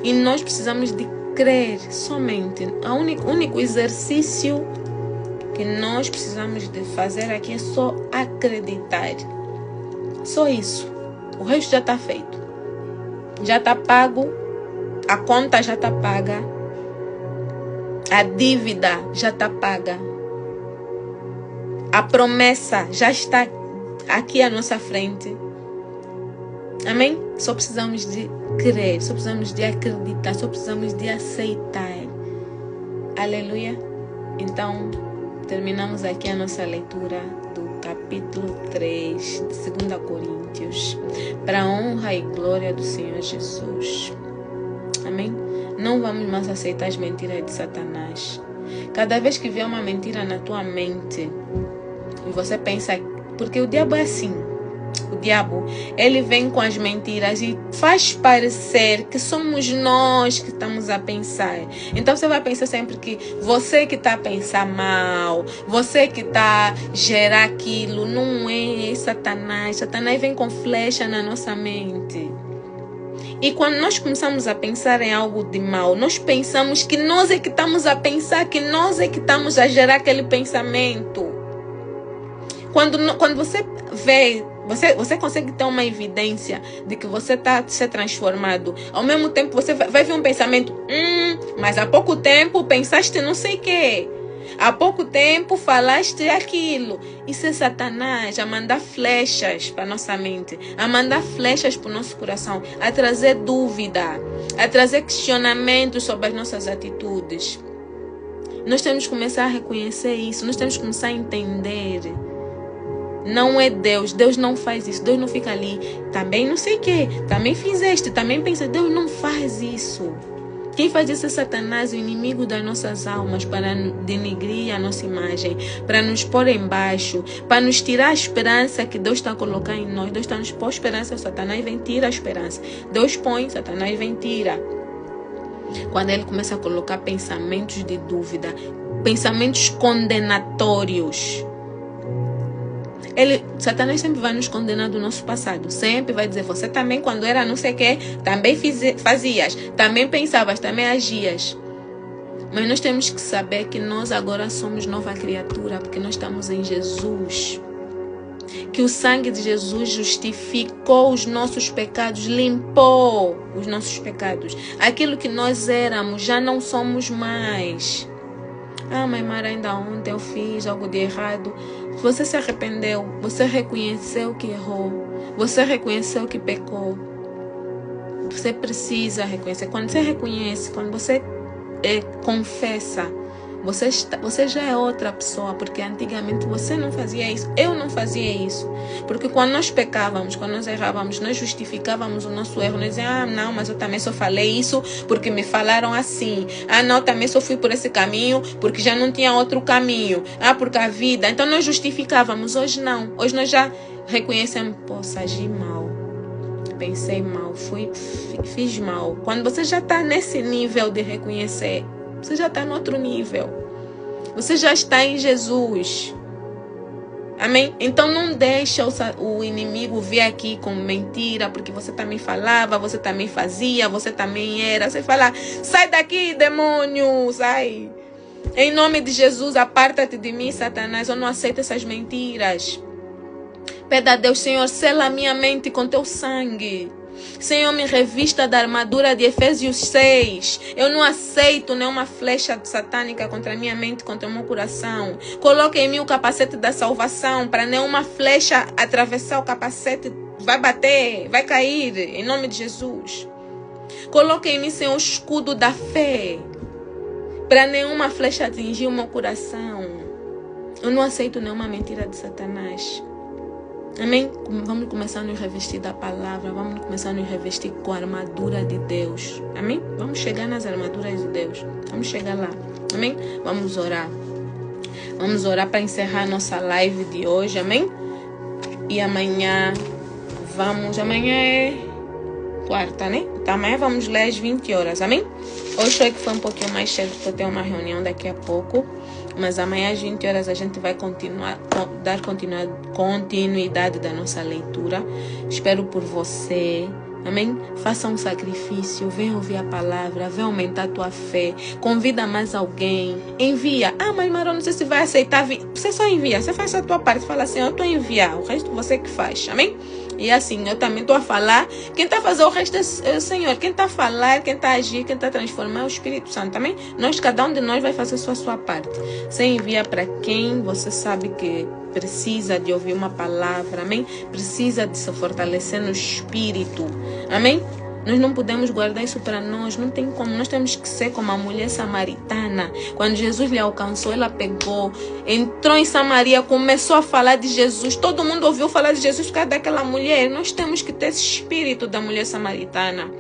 E nós precisamos de crer somente. O único exercício que nós precisamos de fazer aqui é só acreditar. Só isso. O resto já está feito. Já está pago. A conta já está paga. A dívida já está paga. A promessa já está aqui à nossa frente. Amém? Só precisamos de crer, só precisamos de acreditar, só precisamos de aceitar. Aleluia. Então, terminamos aqui a nossa leitura do capítulo 3 de 2 Coríntios, para a honra e glória do Senhor Jesus. Amém? Não vamos mais aceitar as mentiras de Satanás. Cada vez que vier uma mentira na tua mente, e você pensa, porque o diabo é assim. O diabo, ele vem com as mentiras e faz parecer que somos nós que estamos a pensar. Então você vai pensar sempre que você que está a pensar mal, você que está a gerar aquilo, não é Satanás. Satanás vem com flecha na nossa mente. E quando nós começamos a pensar em algo de mal, nós pensamos que nós é que estamos a pensar, que nós é que estamos a gerar aquele pensamento. Quando você vê, você consegue ter uma evidência de que você está a ser transformado. Ao mesmo tempo, você vai ver um pensamento. Mas há pouco tempo pensaste não sei o quê. Há pouco tempo falaste aquilo. Isso é Satanás a mandar flechas para nossa mente. A mandar flechas para o nosso coração. A trazer dúvida. A trazer questionamentos sobre as nossas atitudes. Nós temos que começar a reconhecer isso. Nós temos que começar a entender. Não é Deus. Deus não faz isso. Deus não fica ali. Também não sei o quê. Também fizeste. Também pensa. Deus não faz isso. Quem faz isso é Satanás, o inimigo das nossas almas, para denegrir a nossa imagem, para nos pôr embaixo, para nos tirar a esperança que Deus está a colocar em nós. Deus está a nos pôr esperança, Satanás vem tirar a esperança. Deus põe, Satanás vem tirar. Quando ele começa a colocar pensamentos de dúvida, pensamentos condenatórios, Satanás sempre vai nos condenar do nosso passado. Sempre vai dizer, você também quando era não sei o que, também fazias, também pensavas, também agias. Mas nós temos que saber que nós agora somos nova criatura, porque nós estamos em Jesus. Que o sangue de Jesus justificou os nossos pecados, limpou os nossos pecados. Aquilo que nós éramos, já não somos mais. Ah, mas Mara, ainda ontem eu fiz algo de errado. Você se arrependeu, você reconheceu que errou, você reconheceu que pecou. Você precisa reconhecer. Quando você reconhece, quando você confessa, você já é outra pessoa, porque antigamente você não fazia isso, eu não fazia isso. Porque quando nós pecávamos, quando nós errávamos, nós justificávamos o nosso erro. Nós dizíamos, não, mas eu também só falei isso porque me falaram assim. Não, também só fui por esse caminho porque já não tinha outro caminho. Porque a vida... Então nós justificávamos. Hoje não. Hoje nós já reconhecemos, poxa, agi mal, pensei mal, fiz mal. Quando você já está nesse nível de reconhecer, você já está no outro nível. Você já está em Jesus. Amém? Então não deixa o inimigo vir aqui com mentira, porque você também falava, você também fazia, você também era. Você fala, sai daqui, demônio, sai. Em nome de Jesus, aparta-te de mim, Satanás. Eu não aceito essas mentiras. Pede a Deus, Senhor, sela a minha mente com teu sangue. Senhor, me revista da armadura de Efésios 6. Eu não aceito nenhuma flecha satânica contra a minha mente, contra o meu coração. Coloque em mim o capacete da salvação, para nenhuma flecha atravessar o capacete. Vai bater, vai cair, em nome de Jesus. Coloque em mim, Senhor, o escudo da fé, para nenhuma flecha atingir o meu coração. Eu não aceito nenhuma mentira de Satanás. Amém? Vamos começar a nos revestir da palavra. Vamos começar a nos revestir com a armadura de Deus. Amém? Vamos chegar nas armaduras de Deus. Vamos chegar lá. Amém? Vamos orar. Vamos orar para encerrar a nossa live de hoje. Amém? E amanhã Amanhã é quarta, né? Então amanhã vamos ler às 20 horas. Amém? Hoje foi que foi um pouquinho mais cedo, porque eu tenho uma reunião daqui a pouco. Mas amanhã às 20 horas a gente vai dar continuidade da nossa leitura. Espero por você. Amém? Faça um sacrifício. Vem ouvir a palavra. Vem aumentar a tua fé. Convida mais alguém. Envia. Mas Marô, não sei se vai aceitar. Você só envia. Você faz a tua parte. Fala assim, eu estou a enviar. O resto você que faz. Amém? E assim, eu também estou a falar. Quem está a fazer o resto é o Senhor. Quem está a falar, quem está a agir, quem está a transformar é o Espírito Santo. Amém? Cada um de nós vai fazer a sua parte. Você envia para quem você sabe que precisa de ouvir uma palavra. Amém? Precisa de se fortalecer no Espírito. Amém? Nós não podemos guardar isso para nós. Não tem como. Nós temos que ser como a mulher samaritana. Quando Jesus lhe alcançou, ela pegou, entrou em Samaria, começou a falar de Jesus. Todo mundo ouviu falar de Jesus por causa daquela mulher. Nós temos que ter esse espírito da mulher samaritana.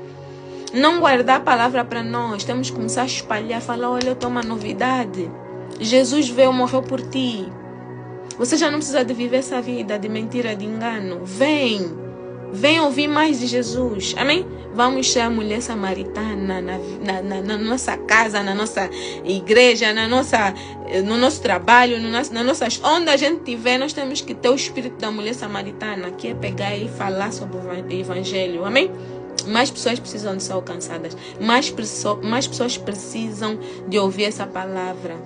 Não guardar a palavra para nós. Temos que começar a espalhar. Falar, olha, eu tenho uma novidade. Jesus veio, morreu por ti. Você já não precisa de viver essa vida de mentira, de engano. Vem ouvir mais de Jesus. Amém? Vamos ser a mulher samaritana na nossa casa, na nossa igreja, no nosso trabalho, onde a gente estiver, nós temos que ter o espírito da mulher samaritana, que é pegar e falar sobre o evangelho. Amém? Mais pessoas precisam de ser alcançadas. Mais pessoas precisam de ouvir essa palavra.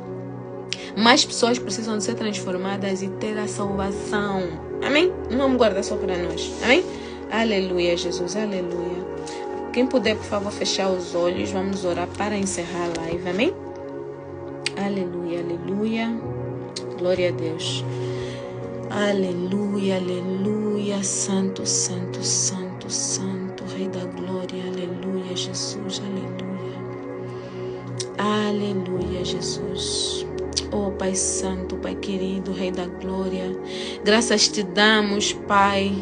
Mais pessoas precisam de ser transformadas e ter a salvação. Amém? Não vamos guardar só para nós. Amém? Aleluia, Jesus. Aleluia. Quem puder, por favor, fechar os olhos. Vamos orar para encerrar a live. Amém? Aleluia, aleluia. Glória a Deus. Aleluia, aleluia. Santo, santo, santo, santo. Rei da glória. Aleluia, Jesus. Aleluia. Aleluia, Jesus. Oh, Pai Santo, Pai querido, Rei da glória. Graças te damos, Pai.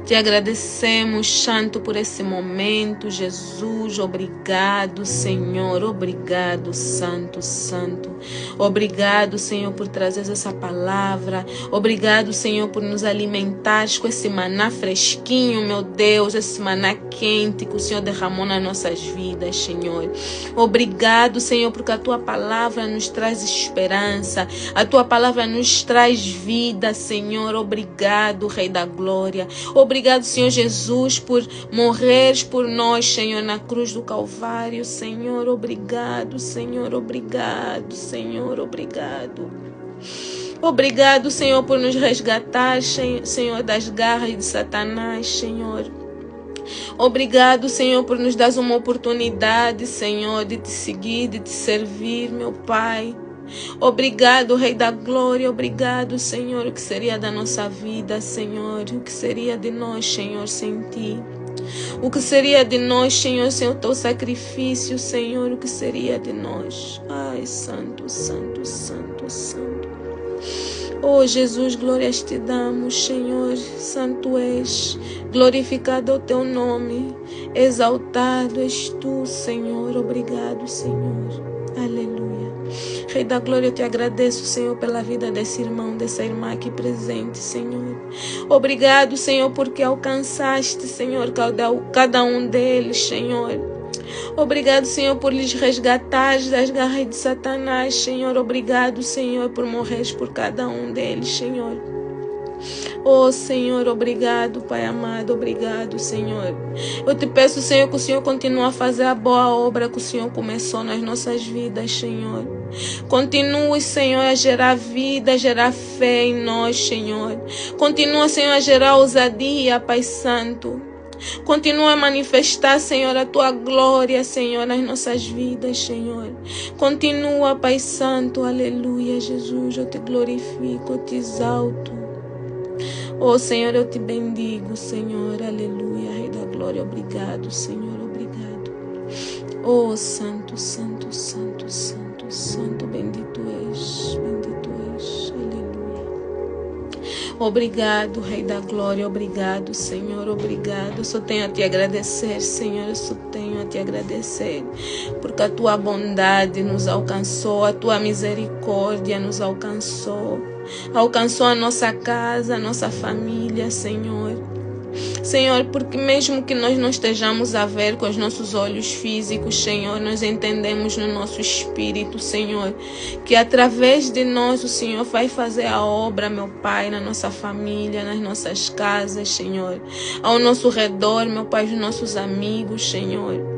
Te agradecemos, Santo, por esse momento, Jesus. Obrigado, Senhor. Obrigado, Santo, Santo. Obrigado, Senhor, por trazer essa palavra. Obrigado, Senhor, por nos alimentares com esse maná fresquinho, meu Deus, esse maná quente que o Senhor derramou nas nossas vidas, Senhor. Obrigado, Senhor, porque a Tua palavra nos traz esperança. A Tua palavra nos traz vida, Senhor. Obrigado, Rei da Glória. Obrigado, Senhor Jesus, por morreres por nós, Senhor, na cruz do Calvário. Senhor, obrigado, Senhor, obrigado, Senhor, obrigado. Obrigado, Senhor, por nos resgatar, Senhor, das garras de Satanás, Senhor. Obrigado, Senhor, por nos dar uma oportunidade, Senhor, de Te seguir, de Te servir, meu Pai. Obrigado, Rei da Glória. Obrigado, Senhor. O que seria da nossa vida, Senhor? O que seria de nós, Senhor, sem Ti? O que seria de nós, Senhor, sem o Teu sacrifício, Senhor? O que seria de nós? Ai, Santo, Santo, Santo, Santo. Oh, Jesus, glórias Te damos, Senhor. Santo és, glorificado é o Teu nome, exaltado és Tu, Senhor. Obrigado, Senhor. Aleluia. Rei da Glória, eu Te agradeço, Senhor, pela vida desse irmão, dessa irmã aqui presente, Senhor. Obrigado, Senhor, porque alcançaste, Senhor, cada um deles, Senhor. Obrigado, Senhor, por lhes resgatar das garras de Satanás, Senhor. Obrigado, Senhor, por morrer por cada um deles, Senhor. Oh, Senhor, obrigado, Pai amado, obrigado, Senhor. Eu Te peço, Senhor, que o Senhor continue a fazer a boa obra que o Senhor começou nas nossas vidas, Senhor. Continue, Senhor, a gerar vida, a gerar fé em nós, Senhor. Continua, Senhor, a gerar ousadia, Pai Santo. Continua a manifestar, Senhor, a Tua glória, Senhor, nas nossas vidas, Senhor. Continua, Pai Santo, aleluia, Jesus, eu Te glorifico, eu Te exalto. Oh, Senhor, eu Te bendigo, Senhor, aleluia, Rei da Glória, obrigado, Senhor, obrigado. Oh, Santo, Santo, Santo, Santo, Santo, bendito és, aleluia. Obrigado, Rei da Glória, obrigado, Senhor, obrigado. Eu só tenho a Te agradecer, Senhor, eu só tenho a Te agradecer, porque a Tua bondade nos alcançou, a Tua misericórdia nos alcançou a nossa casa, a nossa família, Senhor. Senhor, porque mesmo que nós não estejamos a ver com os nossos olhos físicos, Senhor, nós entendemos no nosso espírito, Senhor, que através de nós o Senhor vai fazer a obra, meu Pai, na nossa família, nas nossas casas, Senhor, ao nosso redor, meu Pai, os nossos amigos, Senhor.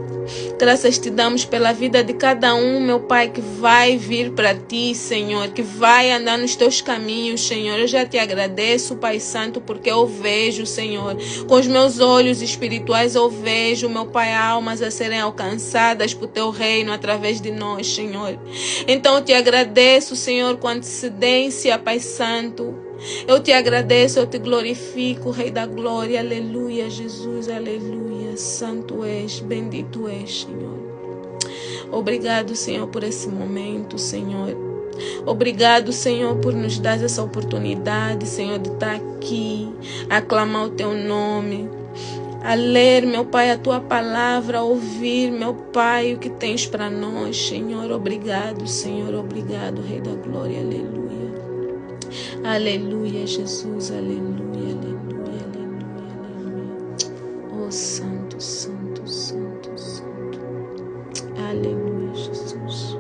Graças Te damos pela vida de cada um, meu Pai, que vai vir para Ti, Senhor, que vai andar nos Teus caminhos, Senhor. Eu já Te agradeço, Pai Santo, porque eu vejo, Senhor, com os meus olhos espirituais eu vejo, meu Pai, almas a serem alcançadas por Teu reino através de nós, Senhor. Então eu Te agradeço, Senhor, com antecedência, Pai Santo. Eu Te agradeço, eu Te glorifico, Rei da Glória, aleluia, Jesus, aleluia. Santo és, bendito és, Senhor. Obrigado, Senhor, por esse momento, Senhor. Obrigado, Senhor, por nos dar essa oportunidade, Senhor, de estar aqui, a aclamar o Teu nome, a ler, meu Pai, a Tua palavra, a ouvir, meu Pai, o que Tens para nós, Senhor. Obrigado, Senhor, obrigado, Rei da Glória, aleluia. Aleluia, Jesus, aleluia, aleluia, aleluia, aleluia. Oh, Santo, Santo, Santo, Santo. Aleluia, Jesus.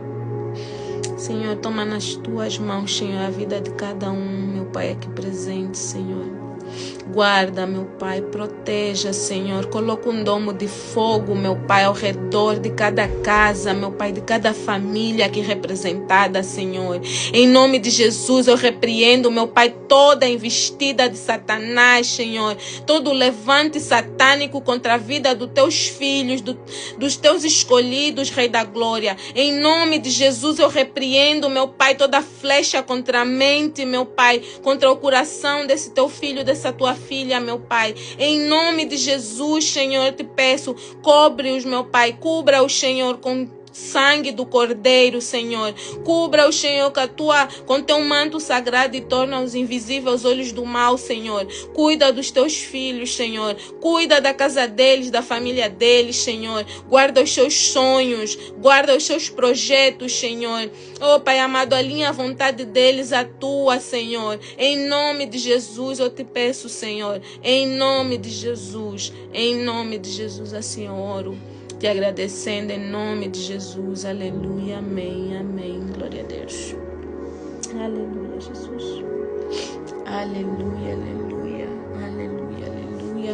Senhor, toma nas Tuas mãos, Senhor, a vida de cada um, meu Pai, aqui presente, Senhor. Guarda, meu Pai, proteja, Senhor. Coloca um domo de fogo, meu Pai, ao redor de cada casa, meu Pai, de cada família aqui representada, Senhor. Em nome de Jesus, eu repreendo, meu Pai, toda a investida de Satanás, Senhor. Todo o levante satânico contra a vida dos Teus filhos, dos Teus escolhidos, Rei da Glória. Em nome de Jesus, eu repreendo, meu Pai, toda flecha contra a mente, meu Pai, contra o coração desse Teu filho, dessa Tua filha, meu Pai. Em nome de Jesus, Senhor, eu Te peço, cobre-os, meu Pai, cubra-os, Senhor, com sangue do Cordeiro, Senhor. Cubra-os, Senhor, com teu manto sagrado e torna-os invisíveis aos olhos do mal, Senhor. Cuida dos teus filhos, Senhor. Cuida da casa deles, da família deles, Senhor. Guarda os seus sonhos, guarda os seus projetos, Senhor. Oh, Pai amado, alinha a vontade deles à tua, Senhor. Em nome de Jesus eu te peço, Senhor. Em nome de Jesus. Em nome de Jesus, assim eu oro. Te agradecendo em nome de Jesus. Aleluia, amém, amém. Glória a Deus. Aleluia, Jesus. Aleluia, aleluia, aleluia, aleluia.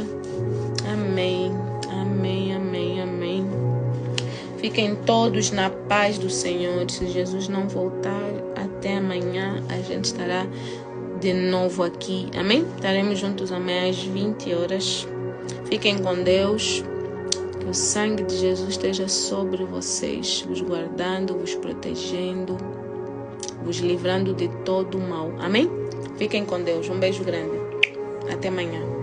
Amém, amém, amém, amém. Fiquem todos na paz do Senhor. Se Jesus não voltar até amanhã, a gente estará de novo aqui. Amém? Estaremos juntos amanhã às 20 horas. Fiquem com Deus. Que o sangue de Jesus esteja sobre vocês, vos guardando, vos protegendo, vos livrando de todo o mal. Amém? Fiquem com Deus. Um beijo grande. Até amanhã.